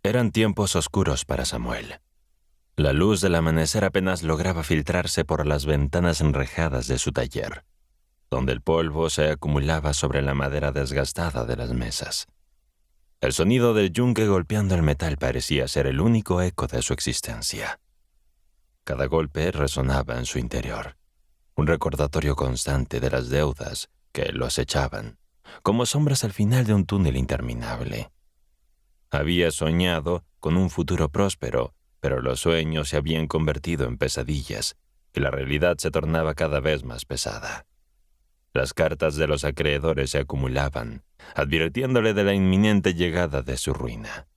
Eran tiempos oscuros para Samuel. La luz del amanecer apenas lograba filtrarse por las ventanas enrejadas de su taller, donde el polvo se acumulaba sobre la madera desgastada de las mesas. El sonido del yunque golpeando el metal parecía ser el único eco de su existencia. Cada golpe resonaba en su interior, un recordatorio constante de las deudas que lo acechaban, como sombras al final de un túnel interminable. Había soñado con un futuro próspero, pero los sueños se habían convertido en pesadillas, y la realidad se tornaba cada vez más pesada. Las cartas de los acreedores se acumulaban, advirtiéndole de la inminente llegada de su ruina.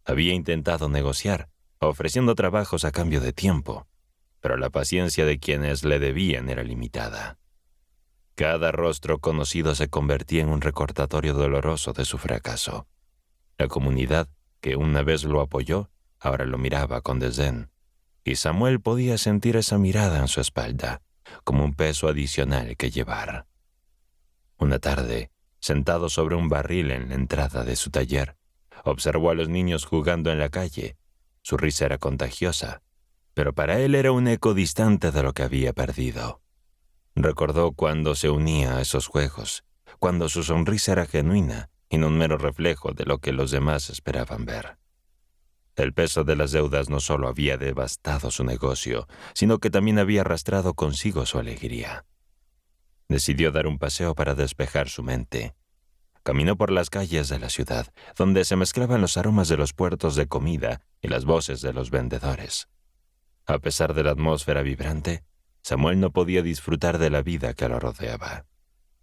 Había intentado negociar, ofreciendo trabajos a cambio de tiempo, pero la paciencia de quienes le debían era limitada. Cada rostro conocido se convertía en un recordatorio doloroso de su fracaso. La comunidad, que una vez lo apoyó, ahora lo miraba con desdén, y Samuel podía sentir esa mirada en su espalda, como un peso adicional que llevar. Una tarde, sentado sobre un barril en la entrada de su taller, observó a los niños jugando en la calle. Su risa era contagiosa, pero para él era un eco distante de lo que había perdido. Recordó cuando se unía a esos juegos, cuando su sonrisa era genuina y no un mero reflejo de lo que los demás esperaban ver. El peso de las deudas no solo había devastado su negocio, sino que también había arrastrado consigo su alegría. Decidió dar un paseo para despejar su mente. Caminó por las calles de la ciudad, donde se mezclaban los aromas de los puertos de comida y las voces de los vendedores. A pesar de la atmósfera vibrante, Samuel no podía disfrutar de la vida que lo rodeaba.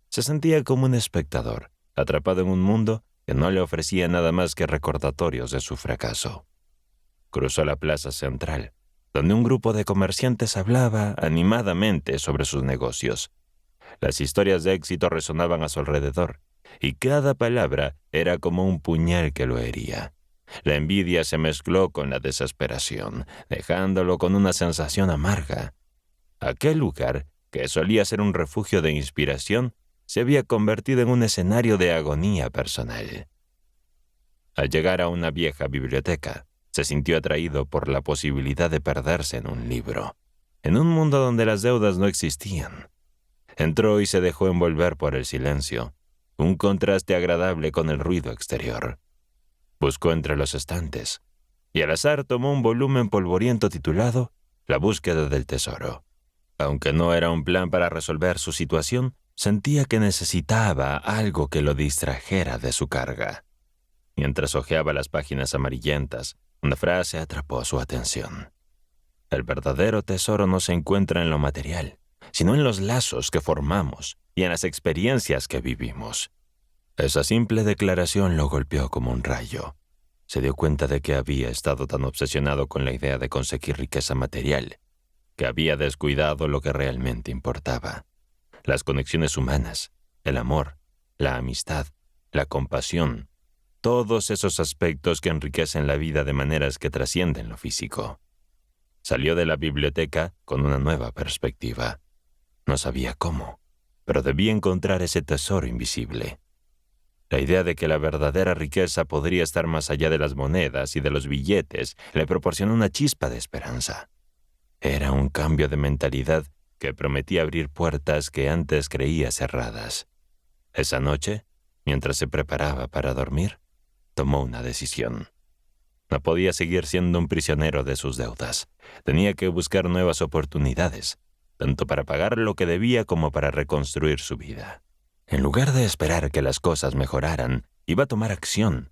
Se sentía como un espectador, atrapado en un mundo que no le ofrecía nada más que recordatorios de su fracaso. Cruzó la plaza central, donde un grupo de comerciantes hablaba animadamente sobre sus negocios. Las historias de éxito resonaban a su alrededor, y cada palabra era como un puñal que lo hería. La envidia se mezcló con la desesperación, dejándolo con una sensación amarga. Aquel lugar, que solía ser un refugio de inspiración, se había convertido en un escenario de agonía personal. Al llegar a una vieja biblioteca, se sintió atraído por la posibilidad de perderse en un libro, en un mundo donde las deudas no existían. Entró y se dejó envolver por el silencio, un contraste agradable con el ruido exterior. Buscó entre los estantes, y al azar tomó un volumen polvoriento titulado La búsqueda del tesoro. Aunque no era un plan para resolver su situación, sentía que necesitaba algo que lo distrajera de su carga. Mientras hojeaba las páginas amarillentas, una frase atrapó su atención. El verdadero tesoro no se encuentra en lo material, sino en los lazos que formamos y en las experiencias que vivimos. Esa simple declaración lo golpeó como un rayo. Se dio cuenta de que había estado tan obsesionado con la idea de conseguir riqueza material, que había descuidado lo que realmente importaba: las conexiones humanas, el amor, la amistad, la compasión, todos esos aspectos que enriquecen la vida de maneras que trascienden lo físico. Salió de la biblioteca con una nueva perspectiva. No sabía cómo, pero debía encontrar ese tesoro invisible. La idea de que la verdadera riqueza podría estar más allá de las monedas y de los billetes le proporcionó una chispa de esperanza. Era un cambio de mentalidad que prometía abrir puertas que antes creía cerradas. Esa noche, mientras se preparaba para dormir, tomó una decisión. No podía seguir siendo un prisionero de sus deudas. Tenía que buscar nuevas oportunidades, tanto para pagar lo que debía como para reconstruir su vida. En lugar de esperar que las cosas mejoraran, iba a tomar acción.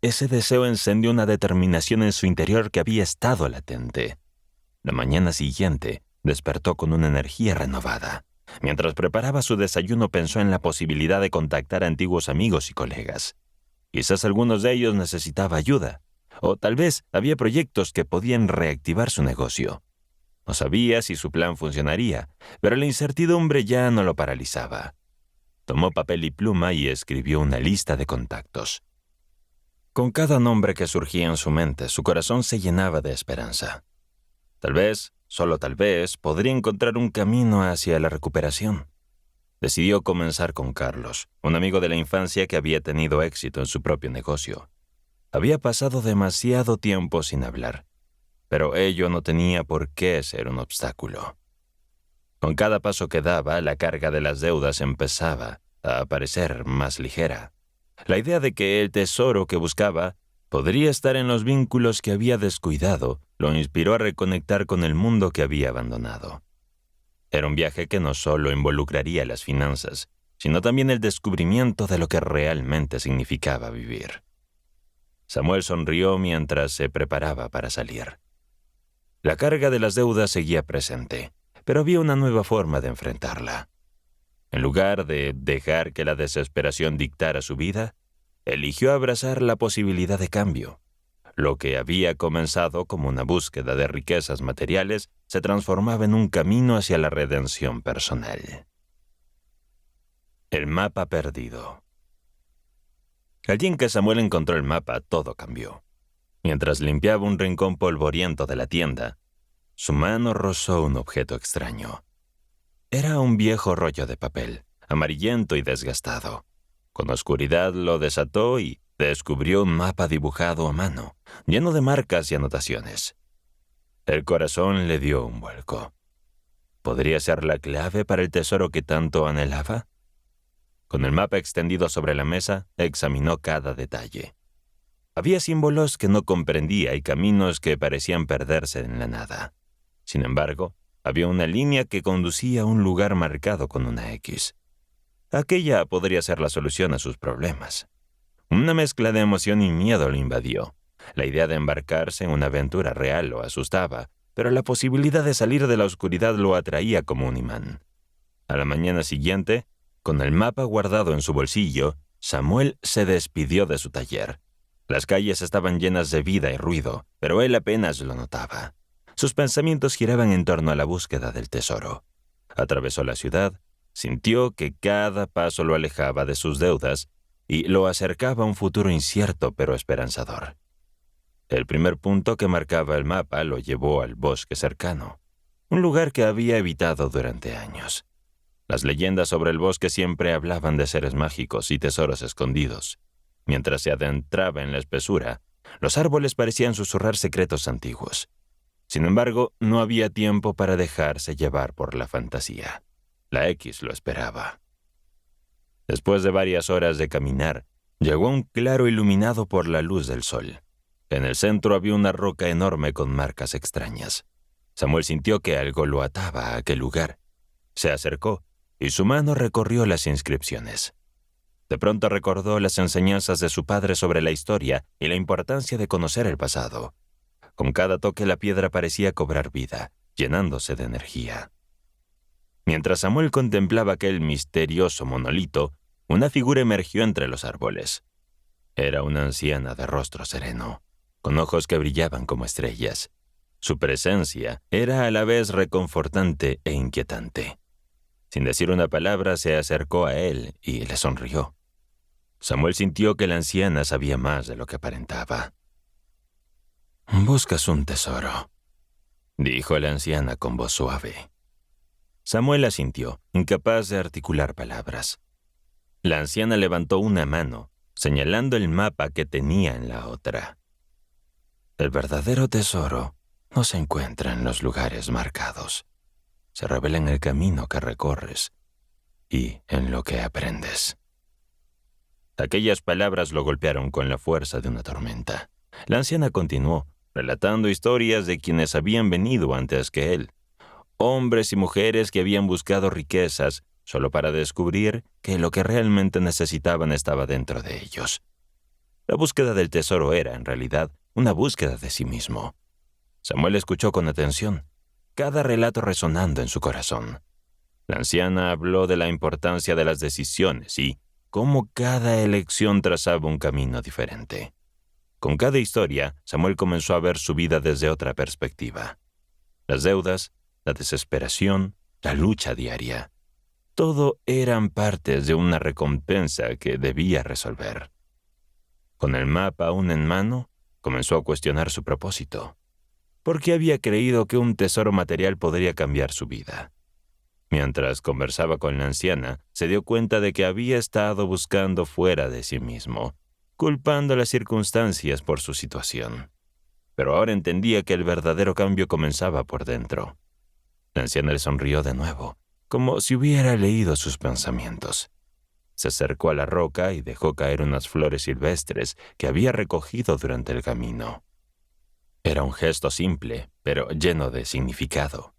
Ese deseo encendió una determinación en su interior que había estado latente. La mañana siguiente, despertó con una energía renovada. Mientras preparaba su desayuno, pensó en la posibilidad de contactar a antiguos amigos y colegas. Quizás algunos de ellos necesitaba ayuda, o tal vez había proyectos que podían reactivar su negocio. No sabía si su plan funcionaría, pero la incertidumbre ya no lo paralizaba. Tomó papel y pluma y escribió una lista de contactos. Con cada nombre que surgía en su mente, su corazón se llenaba de esperanza. Tal vez, solo tal vez, podría encontrar un camino hacia la recuperación. Decidió comenzar con Carlos, un amigo de la infancia que había tenido éxito en su propio negocio. Había pasado demasiado tiempo sin hablar, pero ello no tenía por qué ser un obstáculo. Con cada paso que daba, la carga de las deudas empezaba a parecer más ligera. La idea de que el tesoro que buscaba podría estar en los vínculos que había descuidado lo inspiró a reconectar con el mundo que había abandonado. Era un viaje que no solo involucraría las finanzas, sino también el descubrimiento de lo que realmente significaba vivir. Samuel sonrió mientras se preparaba para salir. La carga de las deudas seguía presente, pero había una nueva forma de enfrentarla. En lugar de dejar que la desesperación dictara su vida, eligió abrazar la posibilidad de cambio. Lo que había comenzado como una búsqueda de riquezas materiales se transformaba en un camino hacia la redención personal. El mapa perdido. El día en que Samuel encontró el mapa, todo cambió. Mientras limpiaba un rincón polvoriento de la tienda, su mano rozó un objeto extraño. Era un viejo rollo de papel, amarillento y desgastado. Con oscuridad lo desató y descubrió un mapa dibujado a mano, lleno de marcas y anotaciones. El corazón le dio un vuelco. ¿Podría ser la clave para el tesoro que tanto anhelaba? Con el mapa extendido sobre la mesa, examinó cada detalle. Había símbolos que no comprendía y caminos que parecían perderse en la nada. Sin embargo, había una línea que conducía a un lugar marcado con una X. Aquella podría ser la solución a sus problemas. Una mezcla de emoción y miedo lo invadió. La idea de embarcarse en una aventura real lo asustaba, pero la posibilidad de salir de la oscuridad lo atraía como un imán. A la mañana siguiente, con el mapa guardado en su bolsillo, Samuel se despidió de su taller. Las calles estaban llenas de vida y ruido, pero él apenas lo notaba. Sus pensamientos giraban en torno a la búsqueda del tesoro. Atravesó la ciudad, sintió que cada paso lo alejaba de sus deudas y lo acercaba a un futuro incierto pero esperanzador. El primer punto que marcaba el mapa lo llevó al bosque cercano, un lugar que había evitado durante años. Las leyendas sobre el bosque siempre hablaban de seres mágicos y tesoros escondidos. Mientras se adentraba en la espesura, los árboles parecían susurrar secretos antiguos. Sin embargo, no había tiempo para dejarse llevar por la fantasía. La X lo esperaba. Después de varias horas de caminar, llegó a un claro iluminado por la luz del sol. En el centro había una roca enorme con marcas extrañas. Samuel sintió que algo lo ataba a aquel lugar. Se acercó y su mano recorrió las inscripciones. De pronto recordó las enseñanzas de su padre sobre la historia y la importancia de conocer el pasado. Con cada toque la piedra parecía cobrar vida, llenándose de energía. Mientras Samuel contemplaba aquel misterioso monolito, una figura emergió entre los árboles. Era una anciana de rostro sereno, con ojos que brillaban como estrellas. Su presencia era a la vez reconfortante e inquietante. Sin decir una palabra, se acercó a él y le sonrió. Samuel sintió que la anciana sabía más de lo que aparentaba. «Buscas un tesoro», dijo la anciana con voz suave. Samuel asintió, incapaz de articular palabras. La anciana levantó una mano, señalando el mapa que tenía en la otra. «El verdadero tesoro no se encuentra en los lugares marcados. Se revela en el camino que recorres y en lo que aprendes». Aquellas palabras lo golpearon con la fuerza de una tormenta. La anciana continuó, relatando historias de quienes habían venido antes que él. Hombres y mujeres que habían buscado riquezas solo para descubrir que lo que realmente necesitaban estaba dentro de ellos. La búsqueda del tesoro era, en realidad, una búsqueda de sí mismo. Samuel escuchó con atención, cada relato resonando en su corazón. La anciana habló de la importancia de las decisiones y cómo cada elección trazaba un camino diferente. Con cada historia, Samuel comenzó a ver su vida desde otra perspectiva. Las deudas, la desesperación, la lucha diaria. Todo eran partes de una recompensa que debía resolver. Con el mapa aún en mano, comenzó a cuestionar su propósito. ¿Por qué había creído que un tesoro material podría cambiar su vida? Mientras conversaba con la anciana, se dio cuenta de que había estado buscando fuera de sí mismo, culpando a las circunstancias por su situación. Pero ahora entendía que el verdadero cambio comenzaba por dentro. La anciana le sonrió de nuevo, como si hubiera leído sus pensamientos. Se acercó a la roca y dejó caer unas flores silvestres que había recogido durante el camino. Era un gesto simple, pero lleno de significado.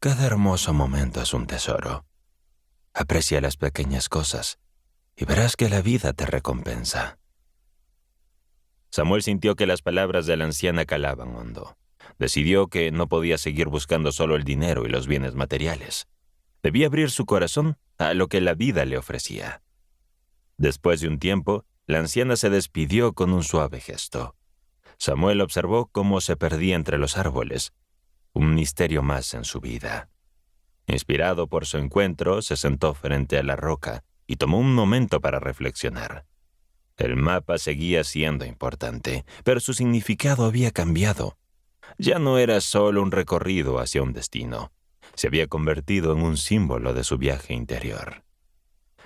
Cada hermoso momento es un tesoro. Aprecia las pequeñas cosas y verás que la vida te recompensa. Samuel sintió que las palabras de la anciana calaban hondo. Decidió que no podía seguir buscando solo el dinero y los bienes materiales. Debía abrir su corazón a lo que la vida le ofrecía. Después de un tiempo, la anciana se despidió con un suave gesto. Samuel observó cómo se perdía entre los árboles, un misterio más en su vida. Inspirado por su encuentro, se sentó frente a la roca y tomó un momento para reflexionar. El mapa seguía siendo importante, pero su significado había cambiado. Ya no era solo un recorrido hacia un destino. Se había convertido en un símbolo de su viaje interior.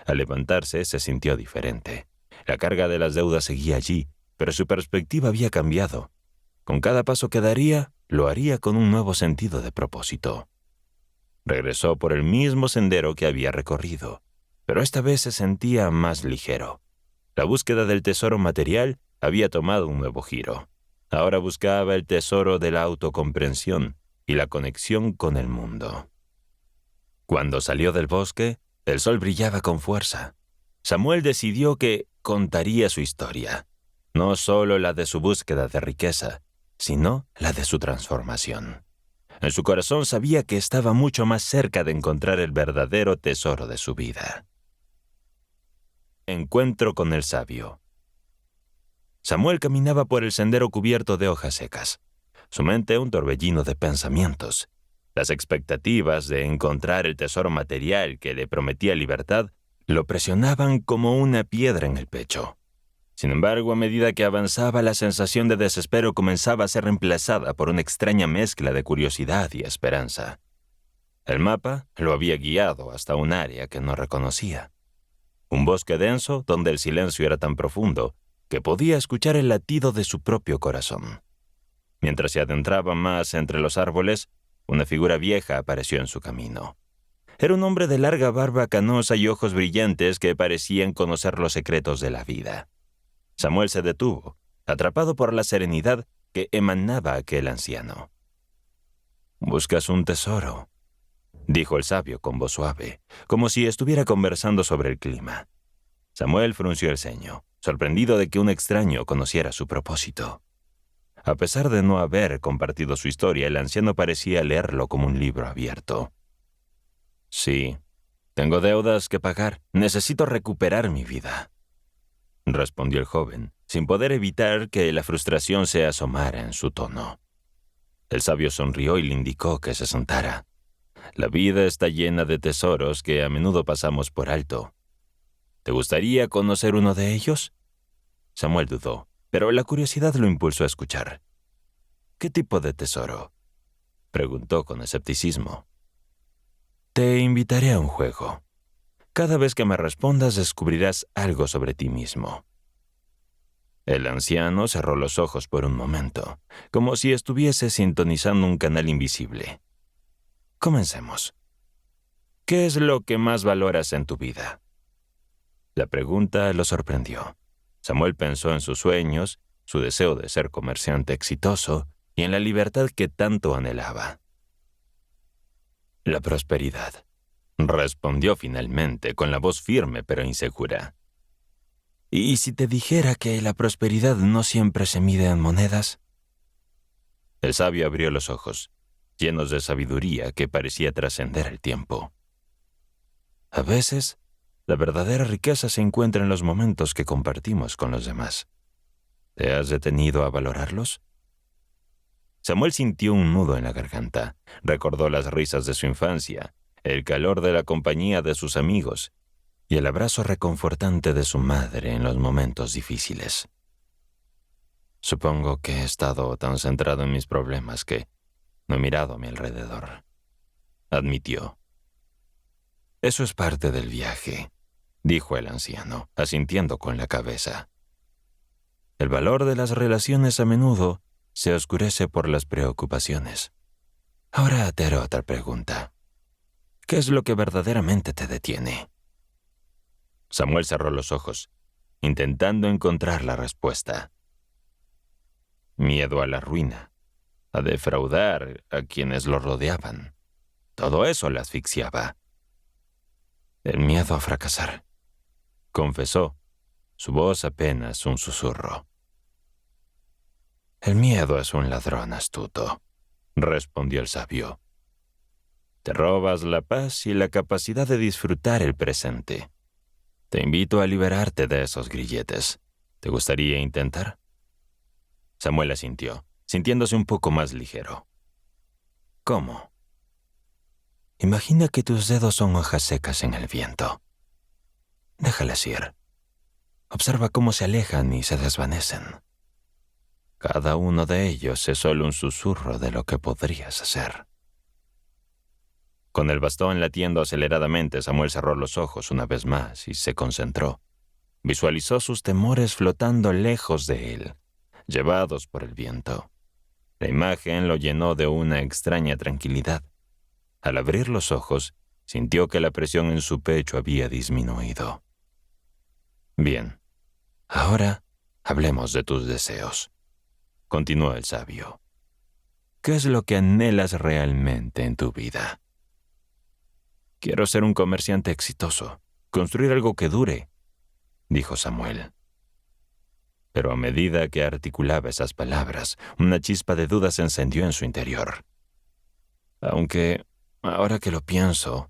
Al levantarse, se sintió diferente. La carga de las deudas seguía allí, pero su perspectiva había cambiado. Con cada paso que daría, lo haría con un nuevo sentido de propósito. Regresó por el mismo sendero que había recorrido, pero esta vez se sentía más ligero. La búsqueda del tesoro material había tomado un nuevo giro. Ahora buscaba el tesoro de la autocomprensión y la conexión con el mundo. Cuando salió del bosque, el sol brillaba con fuerza. Samuel decidió que contaría su historia, no solo la de su búsqueda de riqueza, sino la de su transformación. En su corazón sabía que estaba mucho más cerca de encontrar el verdadero tesoro de su vida. Encuentro con el sabio. Samuel caminaba por el sendero cubierto de hojas secas. Su mente un torbellino de pensamientos. Las expectativas de encontrar el tesoro material que le prometía libertad lo presionaban como una piedra en el pecho. Sin embargo, a medida que avanzaba, la sensación de desespero comenzaba a ser reemplazada por una extraña mezcla de curiosidad y esperanza. El mapa lo había guiado hasta un área que no reconocía. Un bosque denso donde el silencio era tan profundo que podía escuchar el latido de su propio corazón. Mientras se adentraba más entre los árboles, una figura vieja apareció en su camino. Era un hombre de larga barba canosa y ojos brillantes que parecían conocer los secretos de la vida. Samuel se detuvo, atrapado por la serenidad que emanaba aquel anciano. «Buscas un tesoro», dijo el sabio con voz suave, como si estuviera conversando sobre el clima. Samuel frunció el ceño, sorprendido de que un extraño conociera su propósito. A pesar de no haber compartido su historia, el anciano parecía leerlo como un libro abierto. «Sí, tengo deudas que pagar. Necesito recuperar mi vida», respondió el joven, sin poder evitar que la frustración se asomara en su tono. El sabio sonrió y le indicó que se sentara. «La vida está llena de tesoros que a menudo pasamos por alto. ¿Te gustaría conocer uno de ellos?» Samuel dudó, pero la curiosidad lo impulsó a escuchar. «¿Qué tipo de tesoro?», preguntó con escepticismo. «Te invitaré a un juego. Cada vez que me respondas descubrirás algo sobre ti mismo». El anciano cerró los ojos por un momento, como si estuviese sintonizando un canal invisible. «Comencemos. ¿Qué es lo que más valoras en tu vida?». La pregunta lo sorprendió. Samuel pensó en sus sueños, su deseo de ser comerciante exitoso y en la libertad que tanto anhelaba. «La prosperidad», respondió finalmente con la voz firme pero insegura. «¿Y si te dijera que la prosperidad no siempre se mide en monedas?». El sabio abrió los ojos, llenos de sabiduría que parecía trascender el tiempo. «A veces, la verdadera riqueza se encuentra en los momentos que compartimos con los demás. ¿Te has detenido a valorarlos?». Samuel sintió un nudo en la garganta, recordó las risas de su infancia, el calor de la compañía de sus amigos y el abrazo reconfortante de su madre en los momentos difíciles. «Supongo que he estado tan centrado en mis problemas que no he mirado a mi alrededor», admitió. «Eso es parte del viaje. dijo el anciano, asintiendo con la cabeza. El valor de las relaciones a menudo se oscurece por las preocupaciones. Ahora te haré otra pregunta. ¿Qué es lo que verdaderamente te detiene? Samuel cerró los ojos, intentando encontrar la respuesta. Miedo a la ruina, a defraudar a quienes lo rodeaban. Todo eso le asfixiaba. El miedo a fracasar, confesó, su voz apenas un susurro. El miedo es un ladrón astuto, respondió el sabio. Te robas la paz y la capacidad de disfrutar el presente. Te invito a liberarte de esos grilletes. ¿Te gustaría intentar? Samuel asintió, sintiéndose un poco más ligero. ¿Cómo? Imagina que tus dedos son hojas secas en el viento. Déjalas ir. Observa cómo se alejan y se desvanecen. Cada uno de ellos es solo un susurro de lo que podrías hacer. Con el bastón latiendo aceleradamente, Samuel cerró los ojos una vez más y se concentró. Visualizó sus temores flotando lejos de él, llevados por el viento. La imagen lo llenó de una extraña tranquilidad. Al abrir los ojos, sintió que la presión en su pecho había disminuido. Bien, ahora hablemos de tus deseos, continuó el sabio. ¿Qué es lo que anhelas realmente en tu vida? Quiero ser un comerciante exitoso, construir algo que dure, dijo Samuel. Pero a medida que articulaba esas palabras, una chispa de duda se encendió en su interior. Aunque, ahora que lo pienso,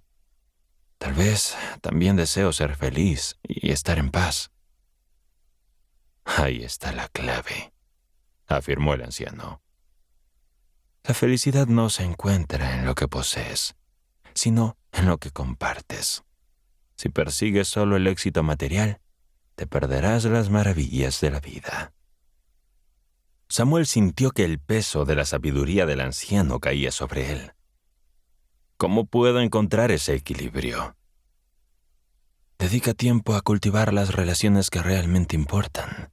tal vez también deseo ser feliz y estar en paz. Ahí está la clave, afirmó el anciano. La felicidad no se encuentra en lo que posees, sino en lo que compartes. Si persigues solo el éxito material, te perderás las maravillas de la vida. Samuel sintió que el peso de la sabiduría del anciano caía sobre él. ¿Cómo puedo encontrar ese equilibrio? Dedica tiempo a cultivar las relaciones que realmente importan.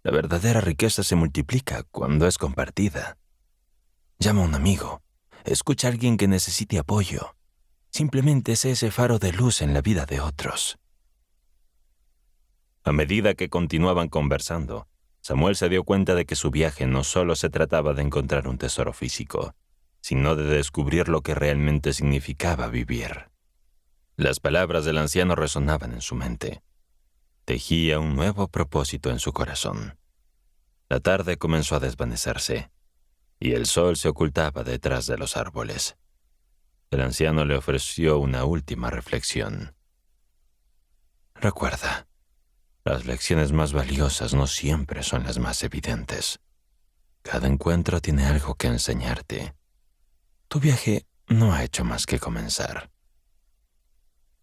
La verdadera riqueza se multiplica cuando es compartida. Llama a un amigo. Escucha a alguien que necesite apoyo. Simplemente sé ese faro de luz en la vida de otros. A medida que continuaban conversando, Samuel se dio cuenta de que su viaje no solo se trataba de encontrar un tesoro físico, sino de descubrir lo que realmente significaba vivir. Las palabras del anciano resonaban en su mente. Tejía un nuevo propósito en su corazón. La tarde comenzó a desvanecerse, y el sol se ocultaba detrás de los árboles. El anciano le ofreció una última reflexión. Recuerda, las lecciones más valiosas no siempre son las más evidentes. Cada encuentro tiene algo que enseñarte. Tu viaje no ha hecho más que comenzar.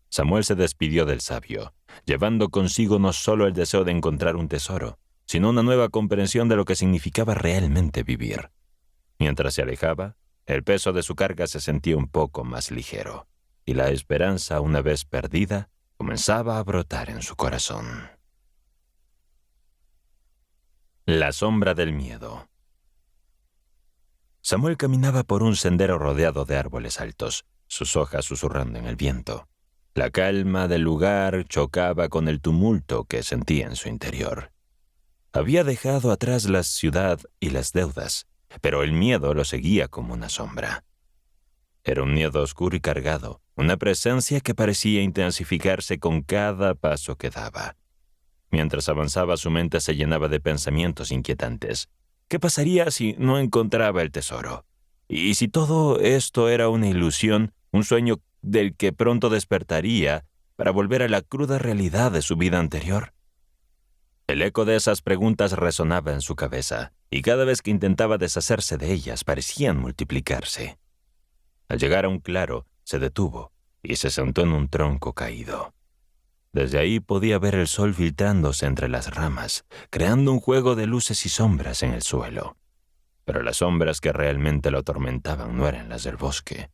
Samuel se despidió del sabio, llevando consigo no solo el deseo de encontrar un tesoro, sino una nueva comprensión de lo que significaba realmente vivir. Mientras se alejaba, el peso de su carga se sentía un poco más ligero, y la esperanza, una vez perdida, comenzaba a brotar en su corazón. La sombra del miedo. Samuel caminaba por un sendero rodeado de árboles altos, sus hojas susurrando en el viento. La calma del lugar chocaba con el tumulto que sentía en su interior. Había dejado atrás la ciudad y las deudas, pero el miedo lo seguía como una sombra. Era un miedo oscuro y cargado, una presencia que parecía intensificarse con cada paso que daba. Mientras avanzaba, su mente se llenaba de pensamientos inquietantes. ¿Qué pasaría si no encontraba el tesoro? ¿Y si todo esto era una ilusión, un sueño del que pronto despertaría para volver a la cruda realidad de su vida anterior? El eco de esas preguntas resonaba en su cabeza, y cada vez que intentaba deshacerse de ellas parecían multiplicarse. Al llegar a un claro, se detuvo y se sentó en un tronco caído. Desde ahí podía ver el sol filtrándose entre las ramas, creando un juego de luces y sombras en el suelo. Pero las sombras que realmente lo atormentaban no eran las del bosque,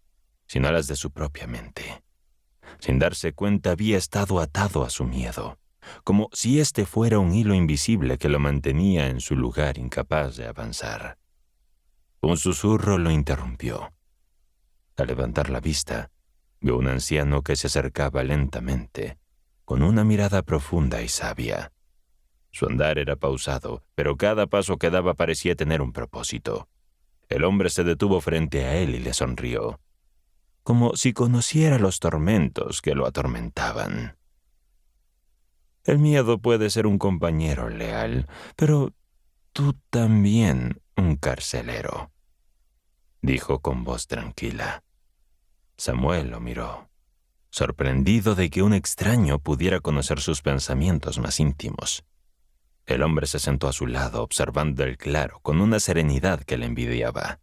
sino las de su propia mente. Sin darse cuenta, había estado atado a su miedo, como si éste fuera un hilo invisible que lo mantenía en su lugar incapaz de avanzar. Un susurro lo interrumpió. Al levantar la vista, vio un anciano que se acercaba lentamente, con una mirada profunda y sabia. Su andar era pausado, pero cada paso que daba parecía tener un propósito. El hombre se detuvo frente a él y le sonrió, como si conociera los tormentos que lo atormentaban. El miedo puede ser un compañero leal, pero tú también un carcelero, dijo con voz tranquila. Samuel lo miró, sorprendido de que un extraño pudiera conocer sus pensamientos más íntimos. El hombre se sentó a su lado, observando el claro con una serenidad que le envidiaba.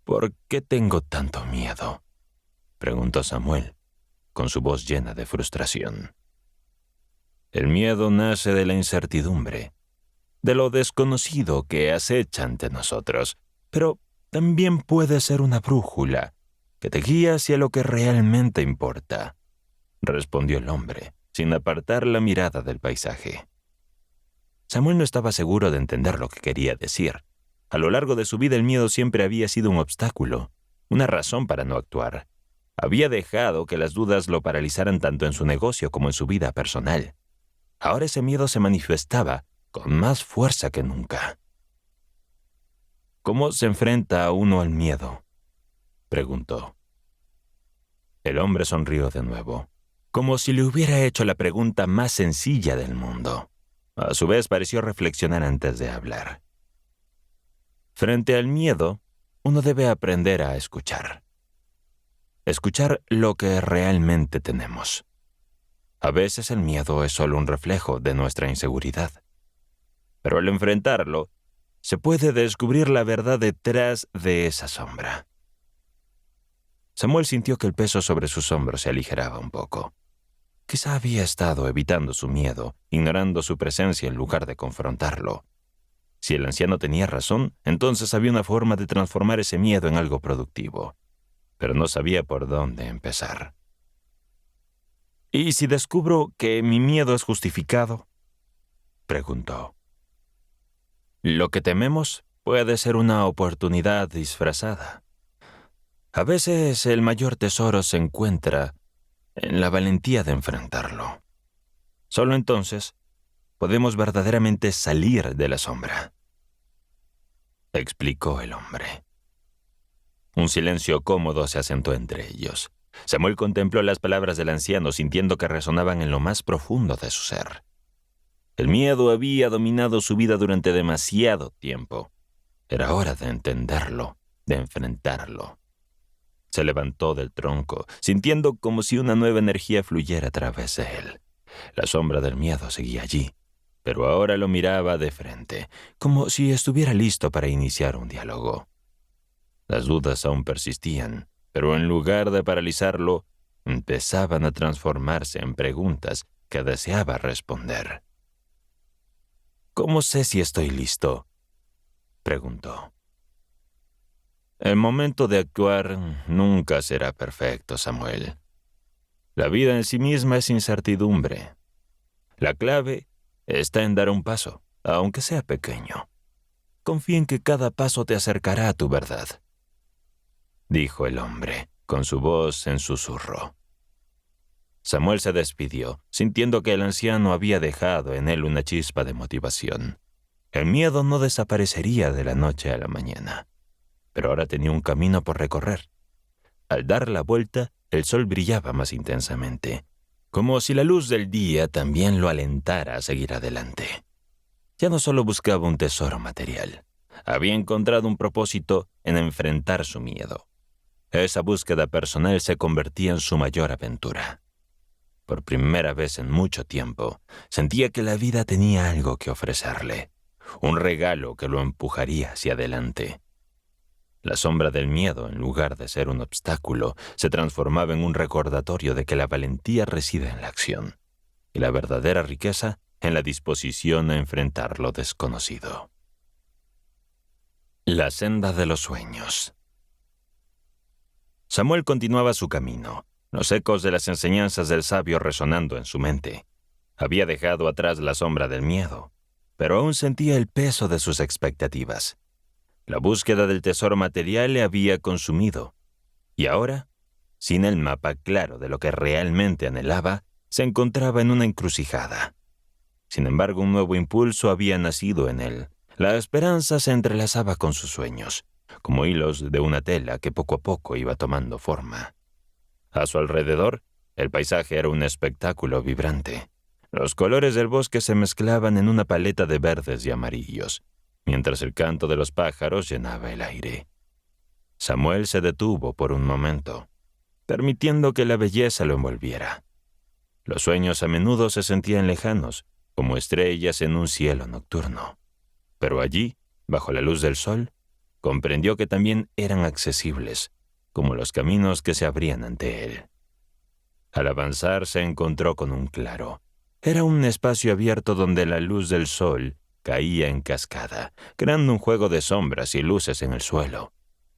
¿Por qué tengo tanto miedo?, preguntó Samuel, con su voz llena de frustración. El miedo nace de la incertidumbre, de lo desconocido que acecha ante nosotros, pero también puede ser una brújula que te guía hacia lo que realmente importa, respondió el hombre, sin apartar la mirada del paisaje. Samuel no estaba seguro de entender lo que quería decir. A lo largo de su vida el miedo siempre había sido un obstáculo, una razón para no actuar. Había dejado que las dudas lo paralizaran tanto en su negocio como en su vida personal. Ahora ese miedo se manifestaba con más fuerza que nunca. ¿Cómo se enfrenta a uno al miedo?, preguntó. El hombre sonrió de nuevo, como si le hubiera hecho la pregunta más sencilla del mundo. A su vez pareció reflexionar antes de hablar. Frente al miedo, uno debe aprender a escuchar. Escuchar lo que realmente tenemos. A veces el miedo es solo un reflejo de nuestra inseguridad. Pero al enfrentarlo, se puede descubrir la verdad detrás de esa sombra. Samuel sintió que el peso sobre sus hombros se aligeraba un poco. Quizá había estado evitando su miedo, ignorando su presencia en lugar de confrontarlo. Si el anciano tenía razón, entonces había una forma de transformar ese miedo en algo productivo, pero no sabía por dónde empezar. ¿Y si descubro que mi miedo es justificado?, preguntó. Lo que tememos puede ser una oportunidad disfrazada. A veces el mayor tesoro se encuentra en la valentía de enfrentarlo. Solo entonces podemos verdaderamente salir de la sombra, explicó el hombre. Un silencio cómodo se asentó entre ellos. Samuel contempló las palabras del anciano, sintiendo que resonaban en lo más profundo de su ser. El miedo había dominado su vida durante demasiado tiempo. Era hora de entenderlo, de enfrentarlo. Se levantó del tronco, sintiendo como si una nueva energía fluyera a través de él. La sombra del miedo seguía allí, pero ahora lo miraba de frente, como si estuviera listo para iniciar un diálogo. Las dudas aún persistían, pero en lugar de paralizarlo, empezaban a transformarse en preguntas que deseaba responder. ¿Cómo sé si estoy listo?, preguntó. El momento de actuar nunca será perfecto, Samuel. La vida en sí misma es incertidumbre. La clave está en dar un paso, aunque sea pequeño. Confía en que cada paso te acercará a tu verdad, dijo el hombre, con su voz en susurro. Samuel se despidió, sintiendo que el anciano había dejado en él una chispa de motivación. El miedo no desaparecería de la noche a la mañana, pero ahora tenía un camino por recorrer. Al dar la vuelta, el sol brillaba más intensamente, como si la luz del día también lo alentara a seguir adelante. Ya no solo buscaba un tesoro material, había encontrado un propósito en enfrentar su miedo. Esa búsqueda personal se convertía en su mayor aventura. Por primera vez en mucho tiempo, sentía que la vida tenía algo que ofrecerle, un regalo que lo empujaría hacia adelante. La sombra del miedo, en lugar de ser un obstáculo, se transformaba en un recordatorio de que la valentía reside en la acción, y la verdadera riqueza en la disposición a enfrentar lo desconocido. La senda de los sueños. Samuel continuaba su camino, los ecos de las enseñanzas del sabio resonando en su mente. Había dejado atrás la sombra del miedo, pero aún sentía el peso de sus expectativas. La búsqueda del tesoro material le había consumido, y ahora, sin el mapa claro de lo que realmente anhelaba, se encontraba en una encrucijada. Sin embargo, un nuevo impulso había nacido en él. La esperanza se entrelazaba con sus sueños, como hilos de una tela que poco a poco iba tomando forma. A su alrededor, el paisaje era un espectáculo vibrante. Los colores del bosque se mezclaban en una paleta de verdes y amarillos, mientras el canto de los pájaros llenaba el aire. Samuel se detuvo por un momento, permitiendo que la belleza lo envolviera. Los sueños a menudo se sentían lejanos, como estrellas en un cielo nocturno. Pero allí, bajo la luz del sol, comprendió que también eran accesibles, como los caminos que se abrían ante él. Al avanzar se encontró con un claro. Era un espacio abierto donde la luz del sol caía en cascada, creando un juego de sombras y luces en el suelo.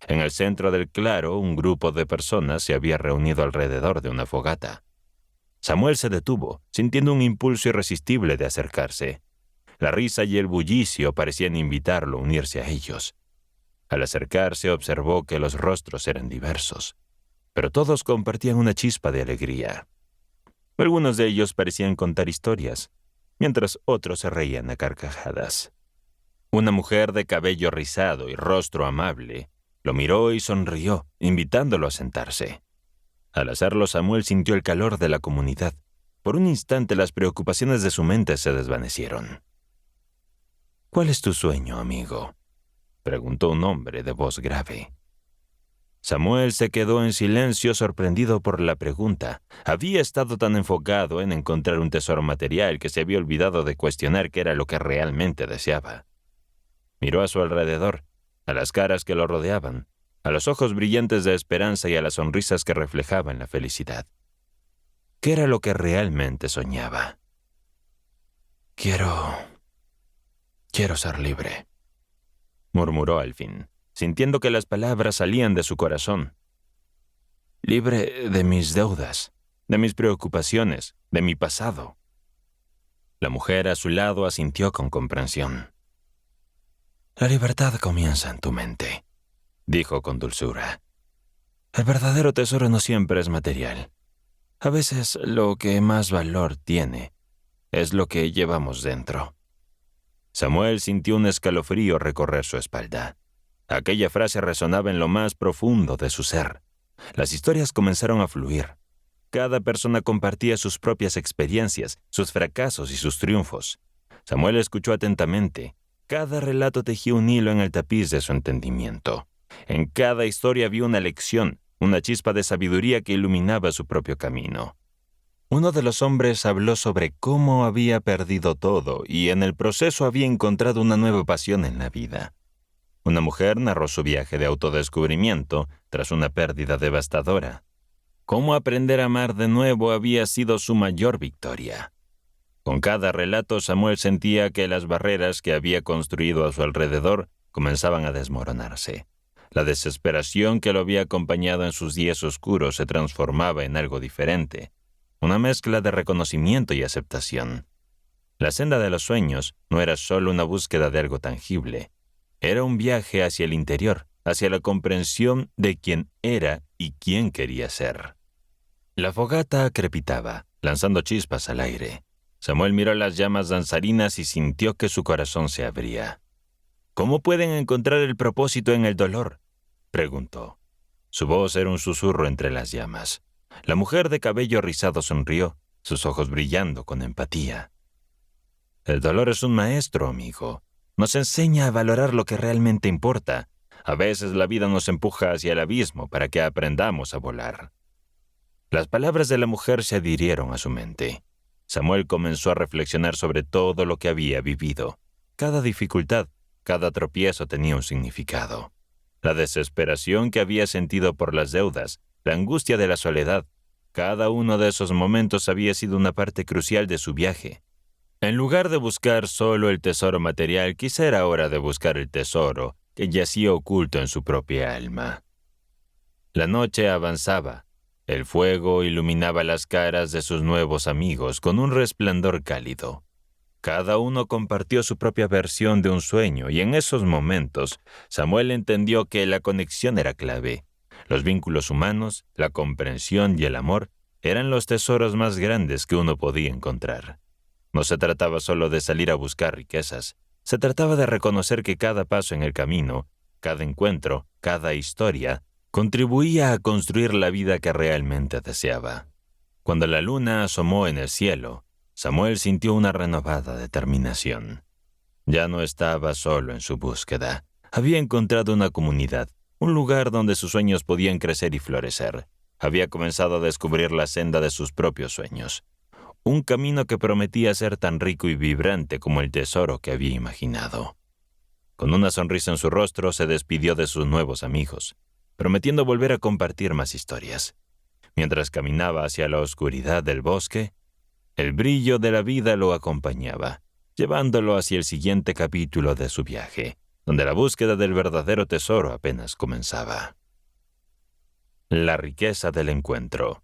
En el centro del claro, un grupo de personas se había reunido alrededor de una fogata. Samuel se detuvo, sintiendo un impulso irresistible de acercarse. La risa y el bullicio parecían invitarlo a unirse a ellos. Al acercarse observó que los rostros eran diversos, pero todos compartían una chispa de alegría. Algunos de ellos parecían contar historias, mientras otros se reían a carcajadas. Una mujer de cabello rizado y rostro amable lo miró y sonrió, invitándolo a sentarse. Al hacerlo, Samuel sintió el calor de la comunidad. Por un instante las preocupaciones de su mente se desvanecieron. «¿Cuál es tu sueño, amigo?», preguntó un hombre de voz grave. Samuel se quedó en silencio, sorprendido por la pregunta. Había estado tan enfocado en encontrar un tesoro material que se había olvidado de cuestionar qué era lo que realmente deseaba. Miró a su alrededor, a las caras que lo rodeaban, a los ojos brillantes de esperanza y a las sonrisas que reflejaban la felicidad. ¿Qué era lo que realmente soñaba? Quiero ser libre», murmuró al fin, sintiendo que las palabras salían de su corazón. «Libre de mis deudas, de mis preocupaciones, de mi pasado». La mujer a su lado asintió con comprensión. «La libertad comienza en tu mente», dijo con dulzura. «El verdadero tesoro no siempre es material. A veces lo que más valor tiene es lo que llevamos dentro». Samuel sintió un escalofrío recorrer su espalda. Aquella frase resonaba en lo más profundo de su ser. Las historias comenzaron a fluir. Cada persona compartía sus propias experiencias, sus fracasos y sus triunfos. Samuel escuchó atentamente. Cada relato tejía un hilo en el tapiz de su entendimiento. En cada historia había una lección, una chispa de sabiduría que iluminaba su propio camino. Uno de los hombres habló sobre cómo había perdido todo y en el proceso había encontrado una nueva pasión en la vida. Una mujer narró su viaje de autodescubrimiento tras una pérdida devastadora. Cómo aprender a amar de nuevo había sido su mayor victoria. Con cada relato, Samuel sentía que las barreras que había construido a su alrededor comenzaban a desmoronarse. La desesperación que lo había acompañado en sus días oscuros se transformaba en algo diferente, una mezcla de reconocimiento y aceptación. La senda de los sueños no era solo una búsqueda de algo tangible, era un viaje hacia el interior, hacia la comprensión de quién era y quién quería ser. La fogata crepitaba, lanzando chispas al aire. Samuel miró las llamas danzarinas y sintió que su corazón se abría. «¿Cómo pueden encontrar el propósito en el dolor?», preguntó. Su voz era un susurro entre las llamas. La mujer de cabello rizado sonrió, sus ojos brillando con empatía. «El dolor es un maestro, amigo. Nos enseña a valorar lo que realmente importa. A veces la vida nos empuja hacia el abismo para que aprendamos a volar». Las palabras de la mujer se adhirieron a su mente. Samuel comenzó a reflexionar sobre todo lo que había vivido. Cada dificultad, cada tropiezo tenía un significado. La desesperación que había sentido por las deudas, la angustia de la soledad, cada uno de esos momentos había sido una parte crucial de su viaje. En lugar de buscar solo el tesoro material, quizá era hora de buscar el tesoro que yacía oculto en su propia alma. La noche avanzaba. El fuego iluminaba las caras de sus nuevos amigos con un resplandor cálido. Cada uno compartió su propia versión de un sueño y en esos momentos Samuel entendió que la conexión era clave. Los vínculos humanos, la comprensión y el amor eran los tesoros más grandes que uno podía encontrar. No se trataba solo de salir a buscar riquezas, se trataba de reconocer que cada paso en el camino, cada encuentro, cada historia, contribuía a construir la vida que realmente deseaba. Cuando la luna asomó en el cielo, Samuel sintió una renovada determinación. Ya no estaba solo en su búsqueda. Había encontrado una comunidad, un lugar donde sus sueños podían crecer y florecer. Había comenzado a descubrir la senda de sus propios sueños. Un camino que prometía ser tan rico y vibrante como el tesoro que había imaginado. Con una sonrisa en su rostro, se despidió de sus nuevos amigos, prometiendo volver a compartir más historias. Mientras caminaba hacia la oscuridad del bosque, el brillo de la vida lo acompañaba, llevándolo hacia el siguiente capítulo de su viaje, donde la búsqueda del verdadero tesoro apenas comenzaba. La riqueza del encuentro.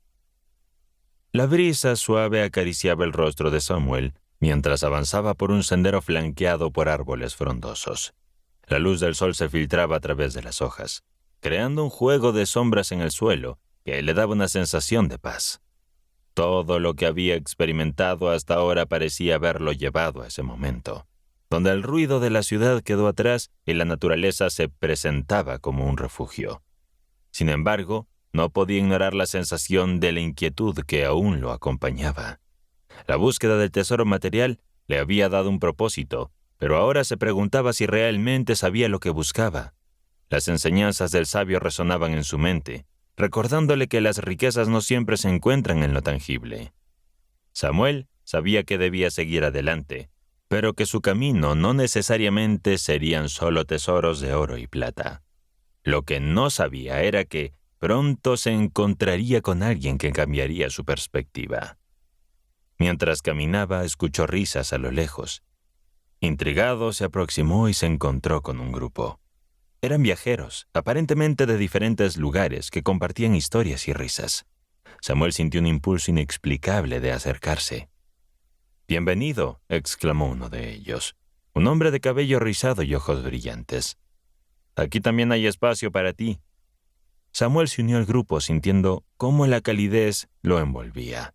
La brisa suave acariciaba el rostro de Samuel mientras avanzaba por un sendero flanqueado por árboles frondosos. La luz del sol se filtraba a través de las hojas, creando un juego de sombras en el suelo que le daba una sensación de paz. Todo lo que había experimentado hasta ahora parecía haberlo llevado a ese momento, donde el ruido de la ciudad quedó atrás y la naturaleza se presentaba como un refugio. Sin embargo, no podía ignorar la sensación de la inquietud que aún lo acompañaba. La búsqueda del tesoro material le había dado un propósito, pero ahora se preguntaba si realmente sabía lo que buscaba. Las enseñanzas del sabio resonaban en su mente, recordándole que las riquezas no siempre se encuentran en lo tangible. Samuel sabía que debía seguir adelante, pero que su camino no necesariamente serían solo tesoros de oro y plata. Lo que no sabía era que pronto se encontraría con alguien que cambiaría su perspectiva. Mientras caminaba, escuchó risas a lo lejos. Intrigado, se aproximó y se encontró con un grupo. Eran viajeros, aparentemente de diferentes lugares, que compartían historias y risas. Samuel sintió un impulso inexplicable de acercarse. «Bienvenido», exclamó uno de ellos, un hombre de cabello rizado y ojos brillantes. «Aquí también hay espacio para ti». Samuel se unió al grupo sintiendo cómo la calidez lo envolvía.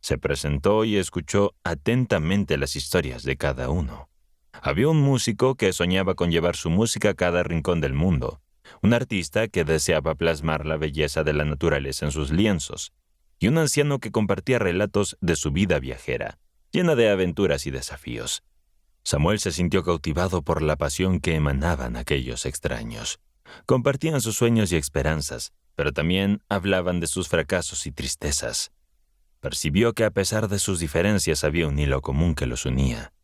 Se presentó y escuchó atentamente las historias de cada uno. Había un músico que soñaba con llevar su música a cada rincón del mundo, un artista que deseaba plasmar la belleza de la naturaleza en sus lienzos, y un anciano que compartía relatos de su vida viajera, llena de aventuras y desafíos. Samuel se sintió cautivado por la pasión que emanaban aquellos extraños. Compartían sus sueños y esperanzas, pero también hablaban de sus fracasos y tristezas. Percibió que a pesar de sus diferencias había un hilo común que los unía: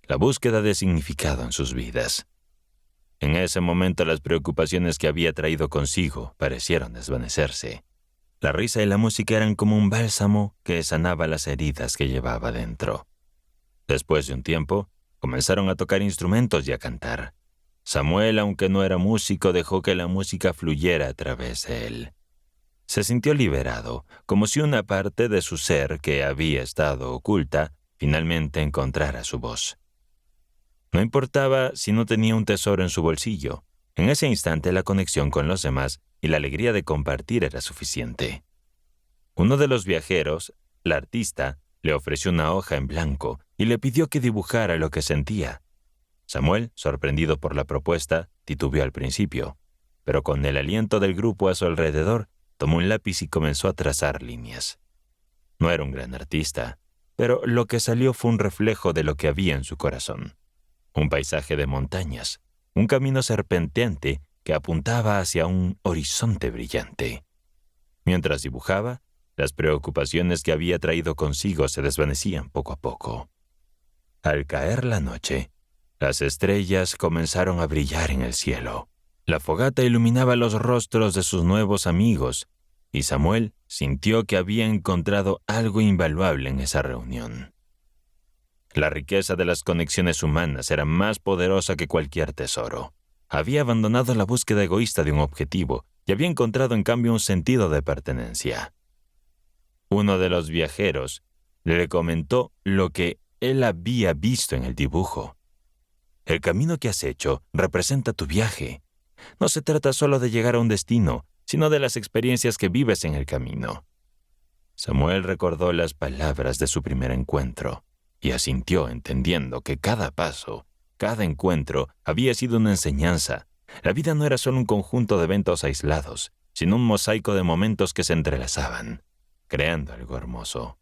la búsqueda de significado en sus vidas. En ese momento las preocupaciones que había traído consigo parecieron desvanecerse. La risa y la música eran como un bálsamo que sanaba las heridas que llevaba dentro. Después de un tiempo, comenzaron a tocar instrumentos y a cantar. Samuel, aunque no era músico, dejó que la música fluyera a través de él. Se sintió liberado, como si una parte de su ser que había estado oculta finalmente encontrara su voz. No importaba si no tenía un tesoro en su bolsillo. En ese instante la conexión con los demás y la alegría de compartir era suficiente. Uno de los viajeros, la artista, le ofreció una hoja en blanco y le pidió que dibujara lo que sentía. Samuel, sorprendido por la propuesta, titubeó al principio, pero con el aliento del grupo a su alrededor, tomó un lápiz y comenzó a trazar líneas. No era un gran artista, pero lo que salió fue un reflejo de lo que había en su corazón. Un paisaje de montañas, un camino serpenteante que apuntaba hacia un horizonte brillante. Mientras dibujaba, las preocupaciones que había traído consigo se desvanecían poco a poco. Al caer la noche, las estrellas comenzaron a brillar en el cielo. La fogata iluminaba los rostros de sus nuevos amigos, y Samuel sintió que había encontrado algo invaluable en esa reunión. La riqueza de las conexiones humanas era más poderosa que cualquier tesoro. Había abandonado la búsqueda egoísta de un objetivo y había encontrado en cambio un sentido de pertenencia. Uno de los viajeros le comentó lo que él había visto en el dibujo. El camino que has hecho representa tu viaje. No se trata solo de llegar a un destino, sino de las experiencias que vives en el camino. Samuel recordó las palabras de su primer encuentro y asintió entendiendo que cada paso, cada encuentro había sido una enseñanza. La vida no era solo un conjunto de eventos aislados, sino un mosaico de momentos que se entrelazaban, creando algo hermoso.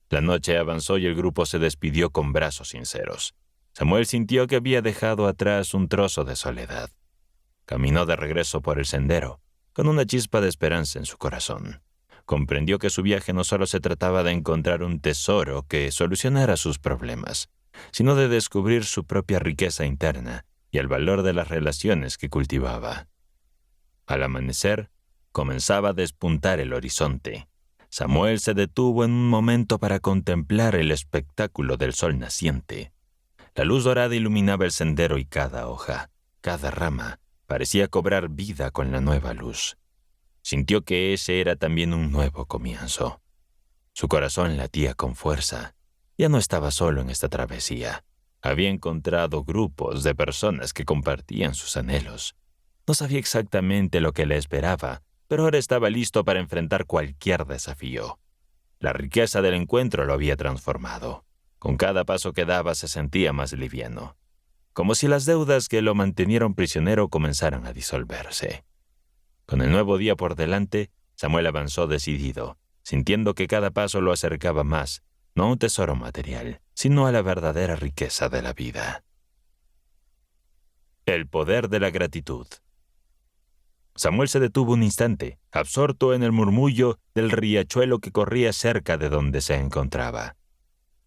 La noche avanzó y el grupo se despidió con brazos sinceros. Samuel sintió que había dejado atrás un trozo de soledad. Caminó de regreso por el sendero, con una chispa de esperanza en su corazón. Comprendió que su viaje no solo se trataba de encontrar un tesoro que solucionara sus problemas, sino de descubrir su propia riqueza interna y el valor de las relaciones que cultivaba. Al amanecer, comenzaba a despuntar el horizonte. Samuel se detuvo en un momento para contemplar el espectáculo del sol naciente. La luz dorada iluminaba el sendero y cada hoja, cada rama, parecía cobrar vida con la nueva luz. Sintió que ese era también un nuevo comienzo. Su corazón latía con fuerza. Ya no estaba solo en esta travesía. Había encontrado grupos de personas que compartían sus anhelos. No sabía exactamente lo que le esperaba, pero ahora estaba listo para enfrentar cualquier desafío. La riqueza del encuentro lo había transformado. Con cada paso que daba se sentía más liviano, como si las deudas que lo mantenieron prisionero comenzaran a disolverse. Con el nuevo día por delante, Samuel avanzó decidido, sintiendo que cada paso lo acercaba más, no a un tesoro material, sino a la verdadera riqueza de la vida. El poder de la gratitud. Samuel se detuvo un instante, absorto en el murmullo del riachuelo que corría cerca de donde se encontraba.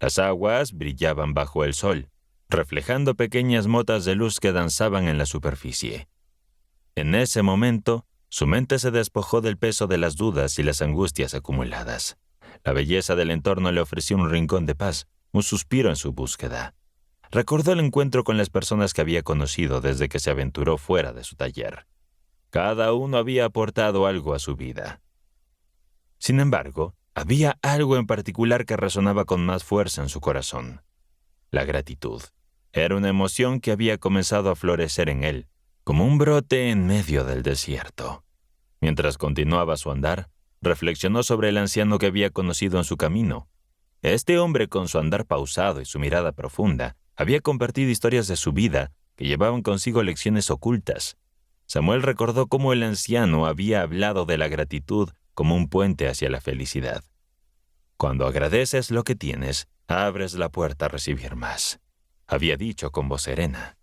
Las aguas brillaban bajo el sol, reflejando pequeñas motas de luz que danzaban en la superficie. En ese momento, su mente se despojó del peso de las dudas y las angustias acumuladas. La belleza del entorno le ofreció un rincón de paz, un suspiro en su búsqueda. Recordó el encuentro con las personas que había conocido desde que se aventuró fuera de su taller. Cada uno había aportado algo a su vida. Sin embargo, había algo en particular que resonaba con más fuerza en su corazón. La gratitud. Era una emoción que había comenzado a florecer en él, como un brote en medio del desierto. Mientras continuaba su andar, reflexionó sobre el anciano que había conocido en su camino. Este hombre, con su andar pausado y su mirada profunda, había compartido historias de su vida que llevaban consigo lecciones ocultas. Samuel recordó cómo el anciano había hablado de la gratitud como un puente hacia la felicidad. Cuando agradeces lo que tienes, abres la puerta a recibir más, había dicho con voz serena.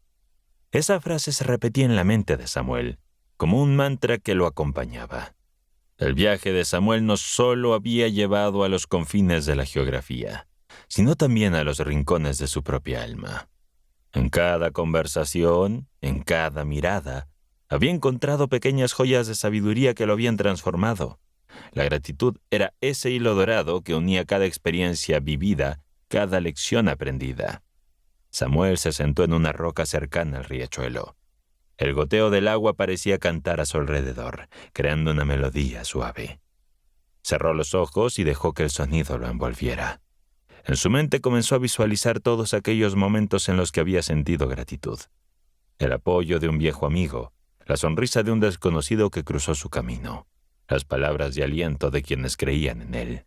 Esa frase se repetía en la mente de Samuel, como un mantra que lo acompañaba. El viaje de Samuel no solo había llevado a los confines de la geografía, sino también a los rincones de su propia alma. En cada conversación, en cada mirada, había encontrado pequeñas joyas de sabiduría que lo habían transformado. La gratitud era ese hilo dorado que unía cada experiencia vivida, cada lección aprendida. Samuel se sentó en una roca cercana al riachuelo. El goteo del agua parecía cantar a su alrededor, creando una melodía suave. Cerró los ojos y dejó que el sonido lo envolviera. En su mente comenzó a visualizar todos aquellos momentos en los que había sentido gratitud. El apoyo de un viejo amigo, la sonrisa de un desconocido que cruzó su camino, las palabras de aliento de quienes creían en él.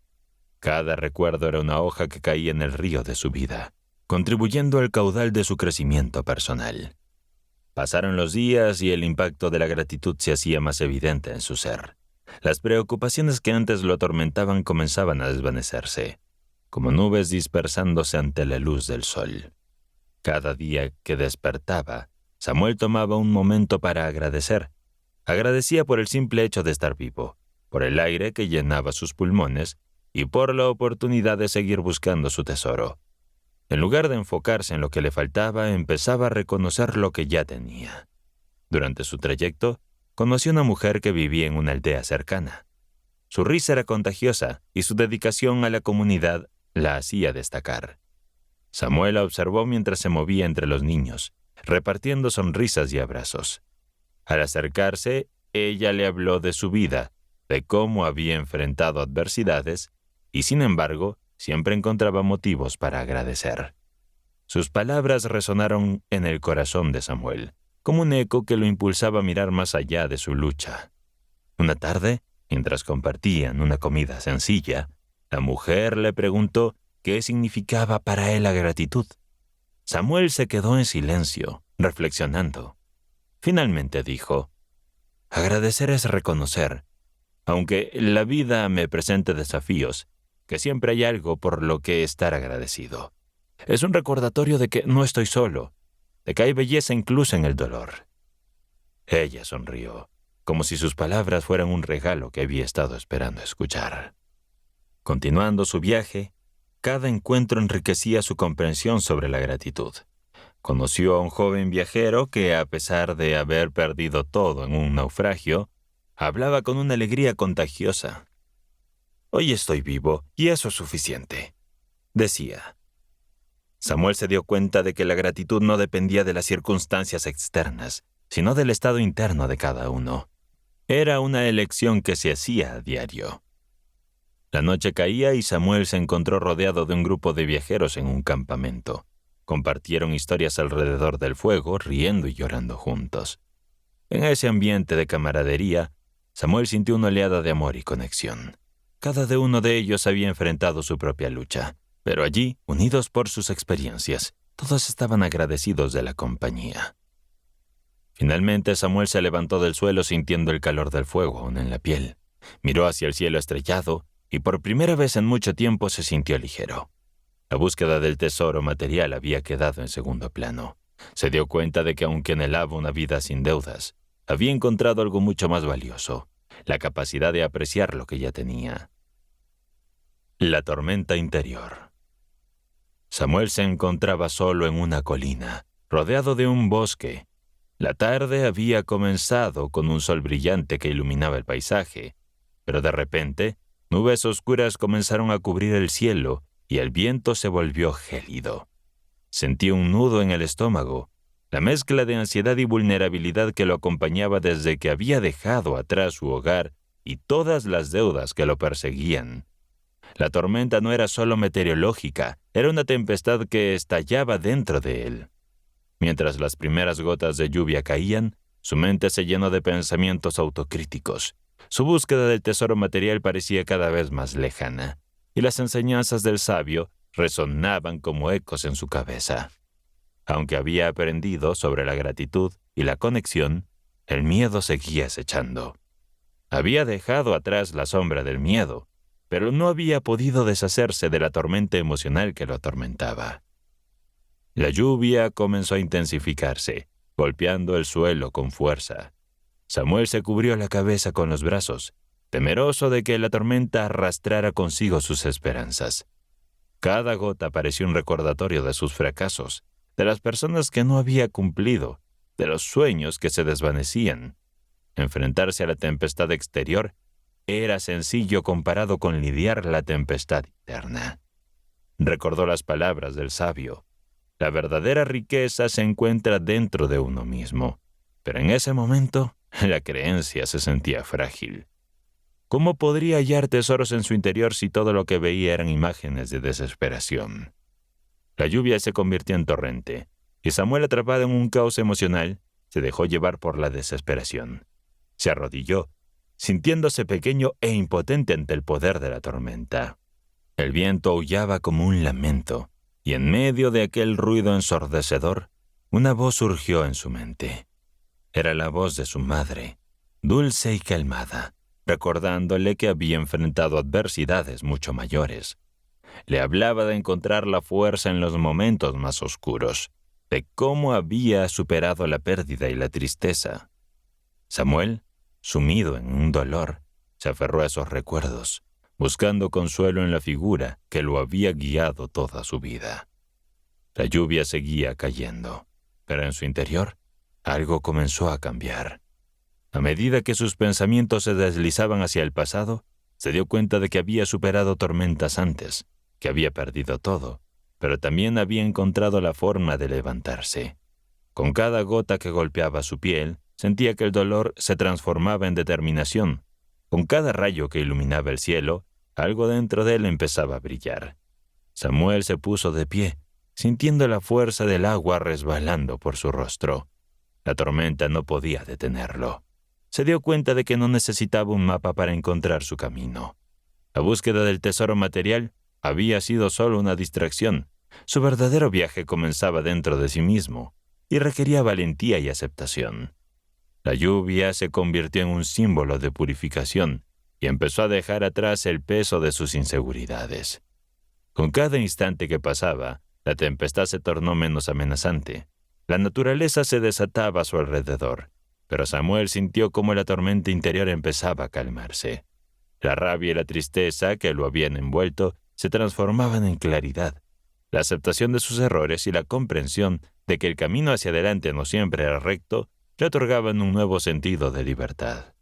Cada recuerdo era una hoja que caía en el río de su vida, contribuyendo al caudal de su crecimiento personal. Pasaron los días y el impacto de la gratitud se hacía más evidente en su ser. Las preocupaciones que antes lo atormentaban comenzaban a desvanecerse, como nubes dispersándose ante la luz del sol. Cada día que despertaba, Samuel tomaba un momento para agradecer. Agradecía por el simple hecho de estar vivo, por el aire que llenaba sus pulmones y por la oportunidad de seguir buscando su tesoro. En lugar de enfocarse en lo que le faltaba, empezaba a reconocer lo que ya tenía. Durante su trayecto, conoció a una mujer que vivía en una aldea cercana. Su risa era contagiosa y su dedicación a la comunidad la hacía destacar. Samuel la observó mientras se movía entre los niños, repartiendo sonrisas y abrazos. Al acercarse, ella le habló de su vida, de cómo había enfrentado adversidades y sin embargo, siempre encontraba motivos para agradecer. Sus palabras resonaron en el corazón de Samuel, como un eco que lo impulsaba a mirar más allá de su lucha. Una tarde, mientras compartían una comida sencilla, la mujer le preguntó qué significaba para él la gratitud. Samuel se quedó en silencio, reflexionando. Finalmente dijo: agradecer es reconocer, aunque la vida me presente desafíos, que siempre hay algo por lo que estar agradecido. Es un recordatorio de que no estoy solo, de que hay belleza incluso en el dolor. Ella sonrió, como si sus palabras fueran un regalo que había estado esperando escuchar. Continuando su viaje, cada encuentro enriquecía su comprensión sobre la gratitud. Conoció a un joven viajero que, a pesar de haber perdido todo en un naufragio, hablaba con una alegría contagiosa. «Hoy estoy vivo y eso es suficiente», decía. Samuel se dio cuenta de que la gratitud no dependía de las circunstancias externas, sino del estado interno de cada uno. Era una elección que se hacía a diario. La noche caía y Samuel se encontró rodeado de un grupo de viajeros en un campamento. Compartieron historias alrededor del fuego, riendo y llorando juntos. En ese ambiente de camaradería, Samuel sintió una oleada de amor y conexión. Cada uno de ellos había enfrentado su propia lucha, pero allí, unidos por sus experiencias, todos estaban agradecidos de la compañía. Finalmente, Samuel se levantó del suelo sintiendo el calor del fuego aún en la piel. Miró hacia el cielo estrellado y por primera vez en mucho tiempo se sintió ligero. La búsqueda del tesoro material había quedado en segundo plano. Se dio cuenta de que aunque anhelaba una vida sin deudas, había encontrado algo mucho más valioso: la capacidad de apreciar lo que ya tenía. La tormenta interior. Samuel se encontraba solo en una colina, rodeado de un bosque. La tarde había comenzado con un sol brillante que iluminaba el paisaje, pero de repente, nubes oscuras comenzaron a cubrir el cielo y el viento se volvió gélido. Sentía un nudo en el estómago, la mezcla de ansiedad y vulnerabilidad que lo acompañaba desde que había dejado atrás su hogar y todas las deudas que lo perseguían. La tormenta no era solo meteorológica, era una tempestad que estallaba dentro de él. Mientras las primeras gotas de lluvia caían, su mente se llenó de pensamientos autocríticos. Su búsqueda del tesoro material parecía cada vez más lejana, y las enseñanzas del sabio resonaban como ecos en su cabeza. Aunque había aprendido sobre la gratitud y la conexión, el miedo seguía acechando. Había dejado atrás la sombra del miedo, pero no había podido deshacerse de la tormenta emocional que lo atormentaba. La lluvia comenzó a intensificarse, golpeando el suelo con fuerza. Samuel se cubrió la cabeza con los brazos, temeroso de que la tormenta arrastrara consigo sus esperanzas. Cada gota parecía un recordatorio de sus fracasos, de las personas que no había cumplido, de los sueños que se desvanecían. Enfrentarse a la tempestad exterior era sencillo comparado con lidiar la tempestad interna. Recordó las palabras del sabio: la verdadera riqueza se encuentra dentro de uno mismo. Pero en ese momento, la creencia se sentía frágil. ¿Cómo podría hallar tesoros en su interior si todo lo que veía eran imágenes de desesperación? La lluvia se convirtió en torrente, y Samuel, atrapado en un caos emocional, se dejó llevar por la desesperación. Se arrodilló, sintiéndose pequeño e impotente ante el poder de la tormenta. El viento aullaba como un lamento, y en medio de aquel ruido ensordecedor, una voz surgió en su mente. Era la voz de su madre, dulce y calmada, recordándole que había enfrentado adversidades mucho mayores. Le hablaba de encontrar la fuerza en los momentos más oscuros, de cómo había superado la pérdida y la tristeza. Samuel, sumido en un dolor, se aferró a esos recuerdos, buscando consuelo en la figura que lo había guiado toda su vida. La lluvia seguía cayendo, pero en su interior algo comenzó a cambiar. A medida que sus pensamientos se deslizaban hacia el pasado, se dio cuenta de que había superado tormentas antes, que había perdido todo, pero también había encontrado la forma de levantarse. Con cada gota que golpeaba su piel, sentía que el dolor se transformaba en determinación. Con cada rayo que iluminaba el cielo, Algo dentro de él empezaba a brillar. Samuel se puso de pie, sintiendo la fuerza del agua resbalando por su rostro. La tormenta no podía detenerlo. Se dio cuenta de que no necesitaba un mapa para encontrar su camino. La búsqueda del tesoro material había sido solo una distracción. Su verdadero viaje comenzaba dentro de sí mismo y requería valentía y aceptación. La lluvia se convirtió en un símbolo de purificación y empezó a dejar atrás el peso de sus inseguridades. Con cada instante que pasaba, la tempestad se tornó menos amenazante. La naturaleza se desataba a su alrededor, pero Samuel sintió cómo la tormenta interior empezaba a calmarse. La rabia y la tristeza que lo habían envuelto se transformaban en claridad. La aceptación de sus errores y la comprensión de que el camino hacia adelante no siempre era recto le otorgaban un nuevo sentido de libertad.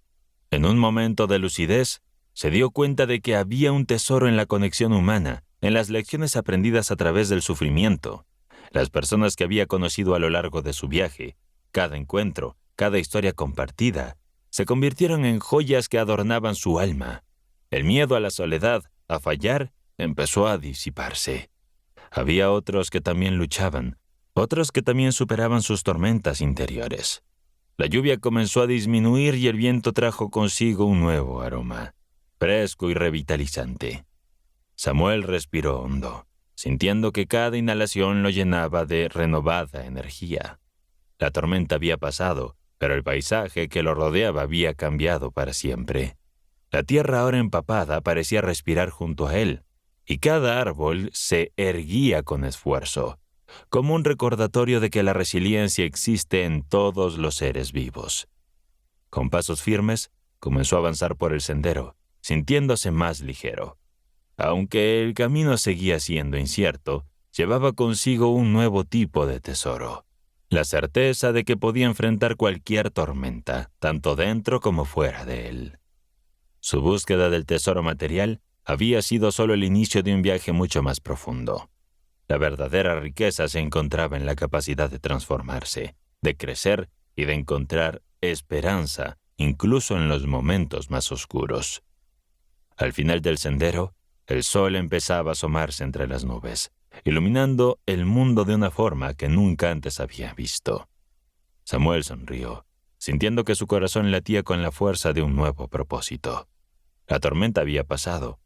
En un momento de lucidez, se dio cuenta de que había un tesoro en la conexión humana, en las lecciones aprendidas a través del sufrimiento. Las personas que había conocido a lo largo de su viaje, cada encuentro, cada historia compartida, se convirtieron en joyas que adornaban su alma. El miedo a la soledad, a fallar, empezó a disiparse. Había otros que también luchaban, otros que también superaban sus tormentas interiores. La lluvia comenzó a disminuir y el viento trajo consigo un nuevo aroma, fresco y revitalizante. Samuel respiró hondo, sintiendo que cada inhalación lo llenaba de renovada energía. La tormenta había pasado, pero el paisaje que lo rodeaba había cambiado para siempre. La tierra ahora empapada parecía respirar junto a él, y cada árbol se erguía con esfuerzo, como un recordatorio de que la resiliencia existe en todos los seres vivos. Con pasos firmes, comenzó a avanzar por el sendero, sintiéndose más ligero. Aunque el camino seguía siendo incierto, llevaba consigo un nuevo tipo de tesoro: la certeza de que podía enfrentar cualquier tormenta, tanto dentro como fuera de él. Su búsqueda del tesoro material había sido solo el inicio de un viaje mucho más profundo. La verdadera riqueza se encontraba en la capacidad de transformarse, de crecer y de encontrar esperanza, incluso en los momentos más oscuros. Al final del sendero, el sol empezaba a asomarse entre las nubes, iluminando el mundo de una forma que nunca antes había visto. Samuel sonrió, sintiendo que su corazón latía con la fuerza de un nuevo propósito. La tormenta había pasado,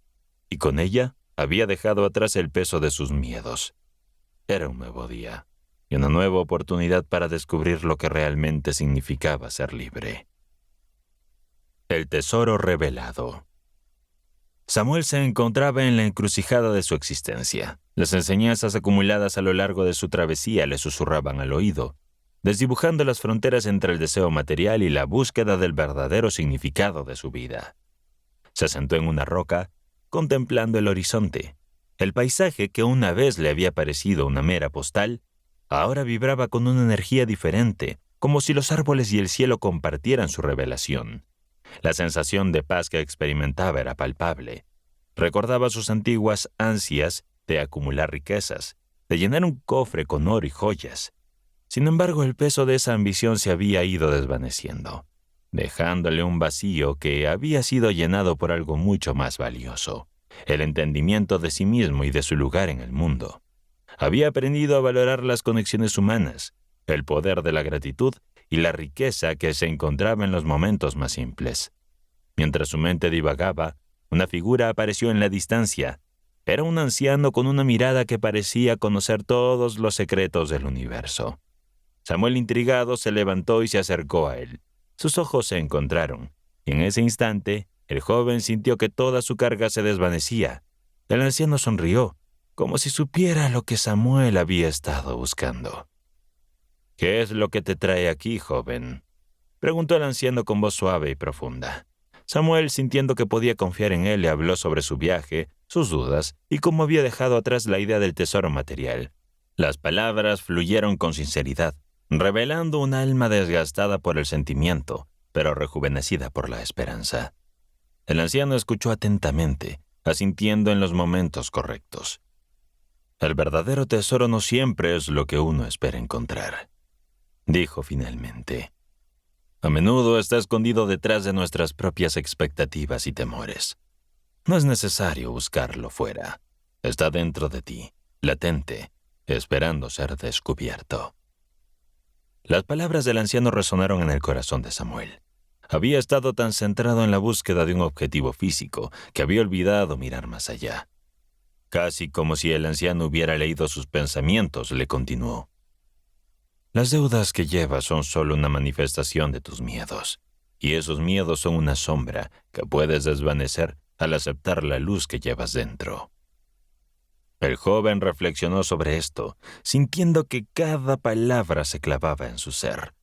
y con ella había dejado atrás el peso de sus miedos. Era un nuevo día, y una nueva oportunidad para descubrir lo que realmente significaba ser libre. El tesoro revelado. Samuel se encontraba en la encrucijada de su existencia. Las enseñanzas acumuladas a lo largo de su travesía le susurraban al oído, desdibujando las fronteras entre el deseo material y la búsqueda del verdadero significado de su vida. Se sentó en una roca, contemplando el horizonte. El paisaje que una vez le había parecido una mera postal, ahora vibraba con una energía diferente, como si los árboles y el cielo compartieran su revelación. La sensación de paz que experimentaba era palpable. Recordaba sus antiguas ansias de acumular riquezas, de llenar un cofre con oro y joyas. Sin embargo, el peso de esa ambición se había ido desvaneciendo, dejándole un vacío que había sido llenado por algo mucho más valioso: el entendimiento de sí mismo y de su lugar en el mundo. Había aprendido a valorar las conexiones humanas, el poder de la gratitud y la riqueza que se encontraba en los momentos más simples. Mientras su mente divagaba, una figura apareció en la distancia. Era un anciano con una mirada que parecía conocer todos los secretos del universo. Samuel, intrigado, se levantó y se acercó a él. Sus ojos se encontraron, y en ese instante, el joven sintió que toda su carga se desvanecía. El anciano sonrió, como si supiera lo que Samuel había estado buscando. «¿Qué es lo que te trae aquí, joven?», preguntó el anciano con voz suave y profunda. Samuel, sintiendo que podía confiar en él, le habló sobre su viaje, sus dudas y cómo había dejado atrás la idea del tesoro material. Las palabras fluyeron con sinceridad, revelando un alma desgastada por el sentimiento, pero rejuvenecida por la esperanza. El anciano escuchó atentamente, asintiendo en los momentos correctos. «El verdadero tesoro no siempre es lo que uno espera encontrar», dijo finalmente. «A menudo está escondido detrás de nuestras propias expectativas y temores. No es necesario buscarlo fuera. Está dentro de ti, latente, esperando ser descubierto. Las palabras del anciano resonaron en el corazón de Samuel. Había estado tan centrado en la búsqueda de un objetivo físico que había olvidado mirar más allá. Casi como si el anciano hubiera leído sus pensamientos, le continuó. Las deudas que llevas son solo una manifestación de tus miedos, y esos miedos son una sombra que puedes desvanecer al aceptar la luz que llevas dentro. El joven reflexionó sobre esto, sintiendo que cada palabra se clavaba en su ser.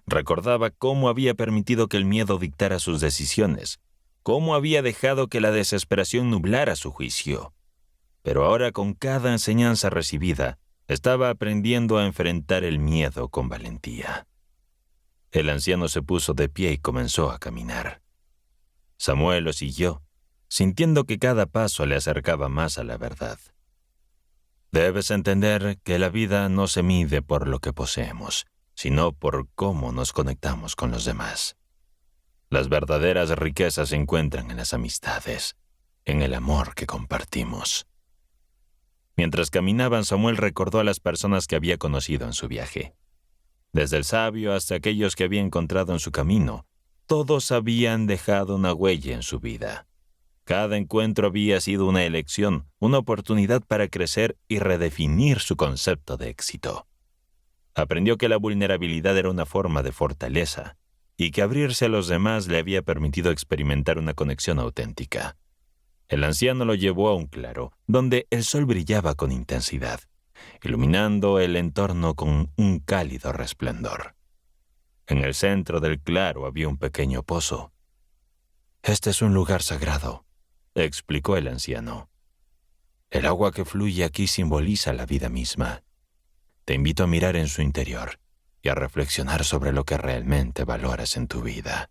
Recordaba cómo había permitido que el miedo dictara sus decisiones, cómo había dejado que la desesperación nublara su juicio. Pero ahora, con cada enseñanza recibida, estaba aprendiendo a enfrentar el miedo con valentía. El anciano se puso de pie y comenzó a caminar. Samuel lo siguió, sintiendo que cada paso le acercaba más a la verdad. Debes entender que la vida no se mide por lo que poseemos, sino por cómo nos conectamos con los demás. Las verdaderas riquezas se encuentran en las amistades, en el amor que compartimos. Mientras caminaban, Samuel recordó a las personas que había conocido en su viaje. Desde el sabio hasta aquellos que había encontrado en su camino, todos habían dejado una huella en su vida. Cada encuentro había sido una elección, una oportunidad para crecer y redefinir su concepto de éxito. Aprendió que la vulnerabilidad era una forma de fortaleza y que abrirse a los demás le había permitido experimentar una conexión auténtica. El anciano lo llevó a un claro, donde el sol brillaba con intensidad, iluminando el entorno con un cálido resplandor. En el centro del claro había un pequeño pozo. «Este es un lugar sagrado», explicó el anciano. «El agua que fluye aquí simboliza la vida misma. Te invito a mirar en su interior y a reflexionar sobre lo que realmente valoras en tu vida».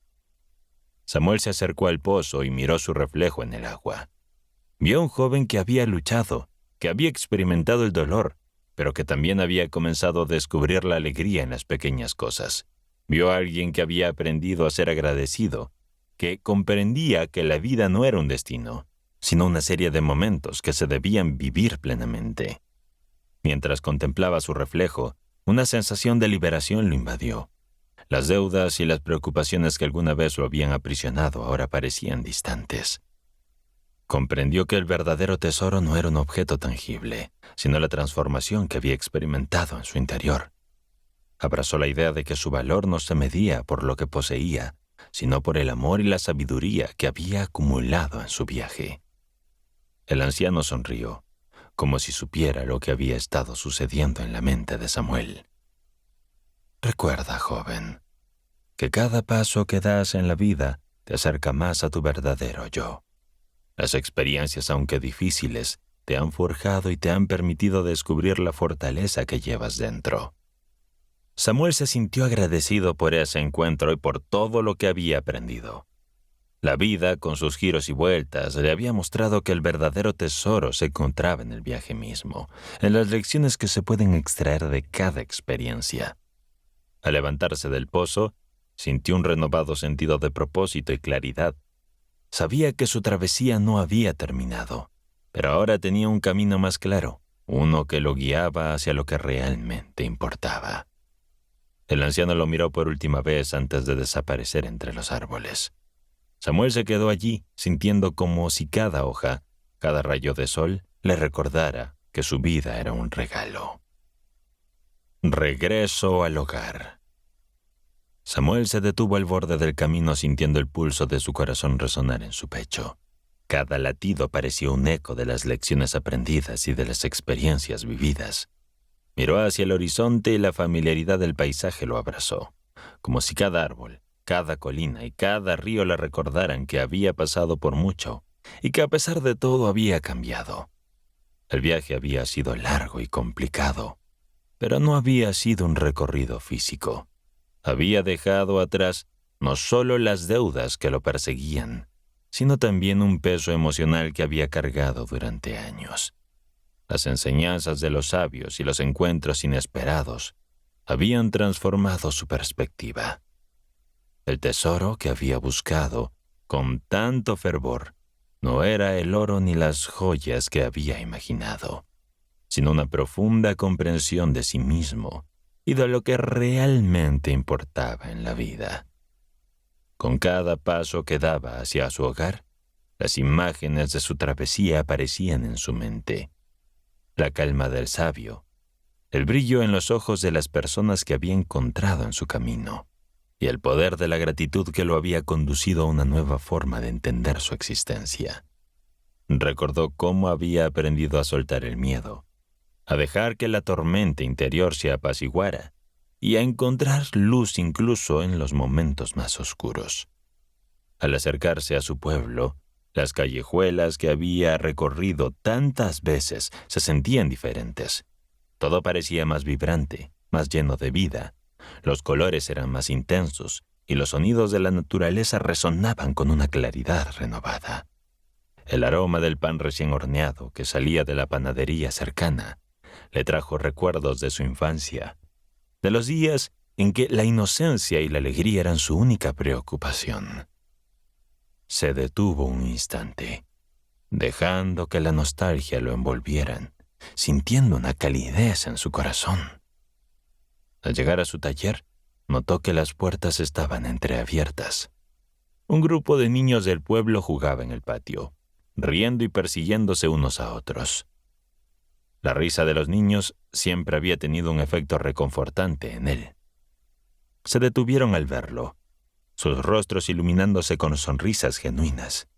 Samuel se acercó al pozo y miró su reflejo en el agua. Vio a un joven que había luchado, que había experimentado el dolor, pero que también había comenzado a descubrir la alegría en las pequeñas cosas. Vio a alguien que había aprendido a ser agradecido, que comprendía que la vida no era un destino, sino una serie de momentos que se debían vivir plenamente. Mientras contemplaba su reflejo, una sensación de liberación lo invadió. Las deudas y las preocupaciones que alguna vez lo habían aprisionado ahora parecían distantes. Comprendió que el verdadero tesoro no era un objeto tangible, sino la transformación que había experimentado en su interior. Abrazó la idea de que su valor no se medía por lo que poseía, sino por el amor y la sabiduría que había acumulado en su viaje. El anciano sonrió, como si supiera lo que había estado sucediendo en la mente de Samuel. Recuerda, joven, que cada paso que das en la vida te acerca más a tu verdadero yo. Las experiencias, aunque difíciles, te han forjado y te han permitido descubrir la fortaleza que llevas dentro. Samuel se sintió agradecido por ese encuentro y por todo lo que había aprendido. La vida, con sus giros y vueltas, le había mostrado que el verdadero tesoro se encontraba en el viaje mismo, en las lecciones que se pueden extraer de cada experiencia. Al levantarse del pozo, sintió un renovado sentido de propósito y claridad. Sabía que su travesía no había terminado, pero ahora tenía un camino más claro, uno que lo guiaba hacia lo que realmente importaba. El anciano lo miró por última vez antes de desaparecer entre los árboles. Samuel se quedó allí, sintiendo como si cada hoja, cada rayo de sol, le recordara que su vida era un regalo. Regreso al hogar. Samuel se detuvo al borde del camino sintiendo el pulso de su corazón resonar en su pecho. Cada latido parecía un eco de las lecciones aprendidas y de las experiencias vividas. Miró hacia el horizonte y la familiaridad del paisaje lo abrazó, como si cada árbol, cada colina y cada río le recordaran que había pasado por mucho y que a pesar de todo había cambiado. El viaje había sido largo y complicado, pero no había sido un recorrido físico. Había dejado atrás no solo las deudas que lo perseguían, sino también un peso emocional que había cargado durante años. Las enseñanzas de los sabios y los encuentros inesperados habían transformado su perspectiva. El tesoro que había buscado con tanto fervor no era el oro ni las joyas que había imaginado, sino una profunda comprensión de sí mismo y de lo que realmente importaba en la vida. Con cada paso que daba hacia su hogar, las imágenes de su travesía aparecían en su mente. La calma del sabio, el brillo en los ojos de las personas que había encontrado en su camino, y el poder de la gratitud que lo había conducido a una nueva forma de entender su existencia. Recordó cómo había aprendido a soltar el miedo, a dejar que la tormenta interior se apaciguara y a encontrar luz incluso en los momentos más oscuros. Al acercarse a su pueblo, las callejuelas que había recorrido tantas veces se sentían diferentes. Todo parecía más vibrante, más lleno de vida. Los colores eran más intensos y los sonidos de la naturaleza resonaban con una claridad renovada. El aroma del pan recién horneado que salía de la panadería cercana le trajo recuerdos de su infancia, de los días en que la inocencia y la alegría eran su única preocupación. Se detuvo un instante, dejando que la nostalgia lo envolvieran, sintiendo una calidez en su corazón. Al llegar a su taller, notó que las puertas estaban entreabiertas. Un grupo de niños del pueblo jugaba en el patio, riendo y persiguiéndose unos a otros. La risa de los niños siempre había tenido un efecto reconfortante en él. Se detuvieron al verlo, sus rostros iluminándose con sonrisas genuinas.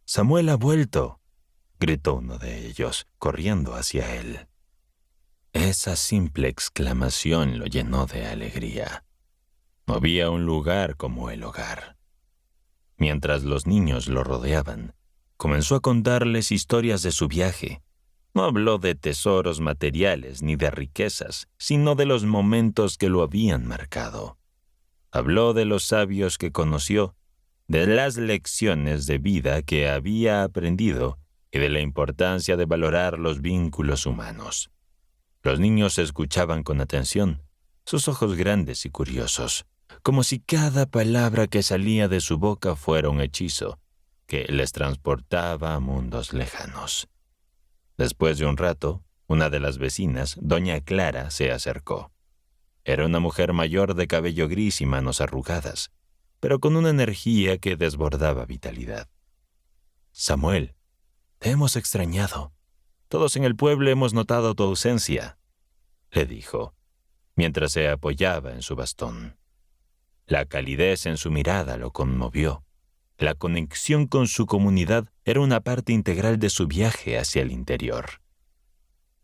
«¡Samuel ha vuelto!», gritó uno de ellos, corriendo hacia él. Esa simple exclamación lo llenó de alegría. No había un lugar como el hogar. Mientras los niños lo rodeaban, comenzó a contarles historias de su viaje. No habló de tesoros materiales ni de riquezas, sino de los momentos que lo habían marcado. Habló de los sabios que conoció, de las lecciones de vida que había aprendido y de la importancia de valorar los vínculos humanos. Los niños escuchaban con atención, sus ojos grandes y curiosos, como si cada palabra que salía de su boca fuera un hechizo que les transportaba a mundos lejanos. Después de un rato, una de las vecinas, doña Clara, se acercó. Era una mujer mayor de cabello gris y manos arrugadas, pero con una energía que desbordaba vitalidad. «Samuel, te hemos extrañado. Todos en el pueblo hemos notado tu ausencia», le dijo, mientras se apoyaba en su bastón. La calidez en su mirada lo conmovió. La conexión con su comunidad era una parte integral de su viaje hacia el interior.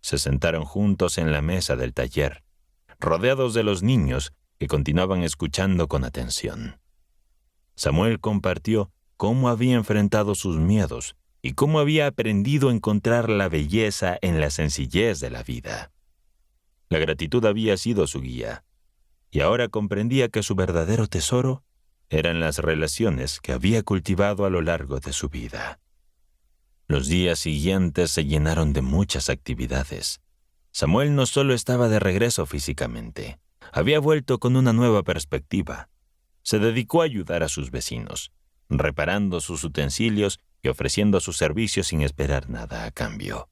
Se sentaron juntos en la mesa del taller, rodeados de los niños que continuaban escuchando con atención. Samuel compartió cómo había enfrentado sus miedos y cómo había aprendido a encontrar la belleza en la sencillez de la vida. La gratitud había sido su guía, y ahora comprendía que su verdadero tesoro eran las relaciones que había cultivado a lo largo de su vida. Los días siguientes se llenaron de muchas actividades. Samuel no solo estaba de regreso físicamente, había vuelto con una nueva perspectiva. Se dedicó a ayudar a sus vecinos, reparando sus utensilios y ofreciendo sus servicios sin esperar nada a cambio.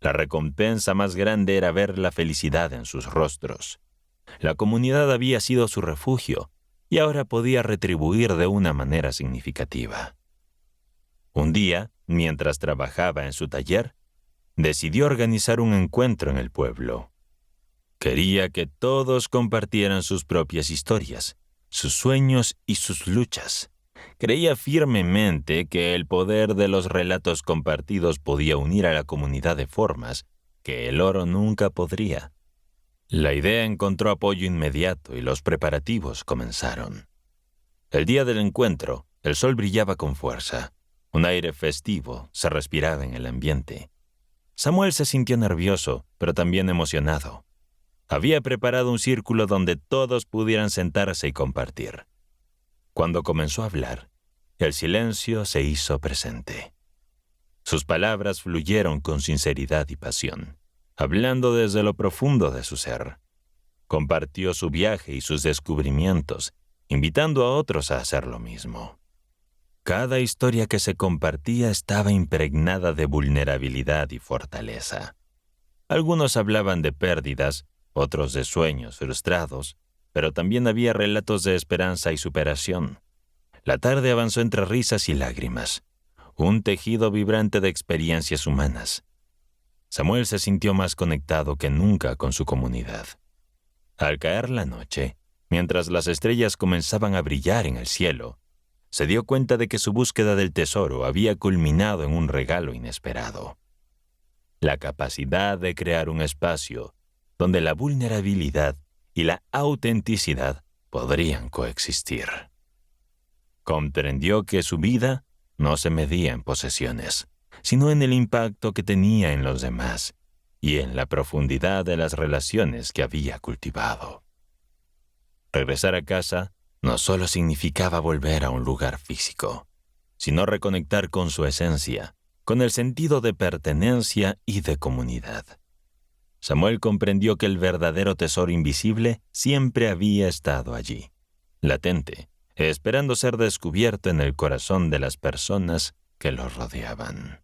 La recompensa más grande era ver la felicidad en sus rostros. La comunidad había sido su refugio y ahora podía retribuir de una manera significativa. Un día, mientras trabajaba en su taller, decidió organizar un encuentro en el pueblo. Quería que todos compartieran sus propias historias, sus sueños y sus luchas. Creía firmemente que el poder de los relatos compartidos podía unir a la comunidad de formas que el oro nunca podría. La idea encontró apoyo inmediato y los preparativos comenzaron. El día del encuentro, el sol brillaba con fuerza. Un aire festivo se respiraba en el ambiente. Samuel se sintió nervioso, pero también emocionado. Había preparado un círculo donde todos pudieran sentarse y compartir. Cuando comenzó a hablar, el silencio se hizo presente. Sus palabras fluyeron con sinceridad y pasión, hablando desde lo profundo de su ser. Compartió su viaje y sus descubrimientos, invitando a otros a hacer lo mismo. Cada historia que se compartía estaba impregnada de vulnerabilidad y fortaleza. Algunos hablaban de pérdidas, otros de sueños frustrados, pero también había relatos de esperanza y superación. La tarde avanzó entre risas y lágrimas, un tejido vibrante de experiencias humanas. Samuel se sintió más conectado que nunca con su comunidad. Al caer la noche, mientras las estrellas comenzaban a brillar en el cielo, se dio cuenta de que su búsqueda del tesoro había culminado en un regalo inesperado. La capacidad de crear un espacio donde la vulnerabilidad y la autenticidad podrían coexistir. Comprendió que su vida no se medía en posesiones, sino en el impacto que tenía en los demás y en la profundidad de las relaciones que había cultivado. Regresar a casa no solo significaba volver a un lugar físico, sino reconectar con su esencia, con el sentido de pertenencia y de comunidad. Samuel comprendió que el verdadero tesoro invisible siempre había estado allí, latente, esperando ser descubierto en el corazón de las personas que lo rodeaban.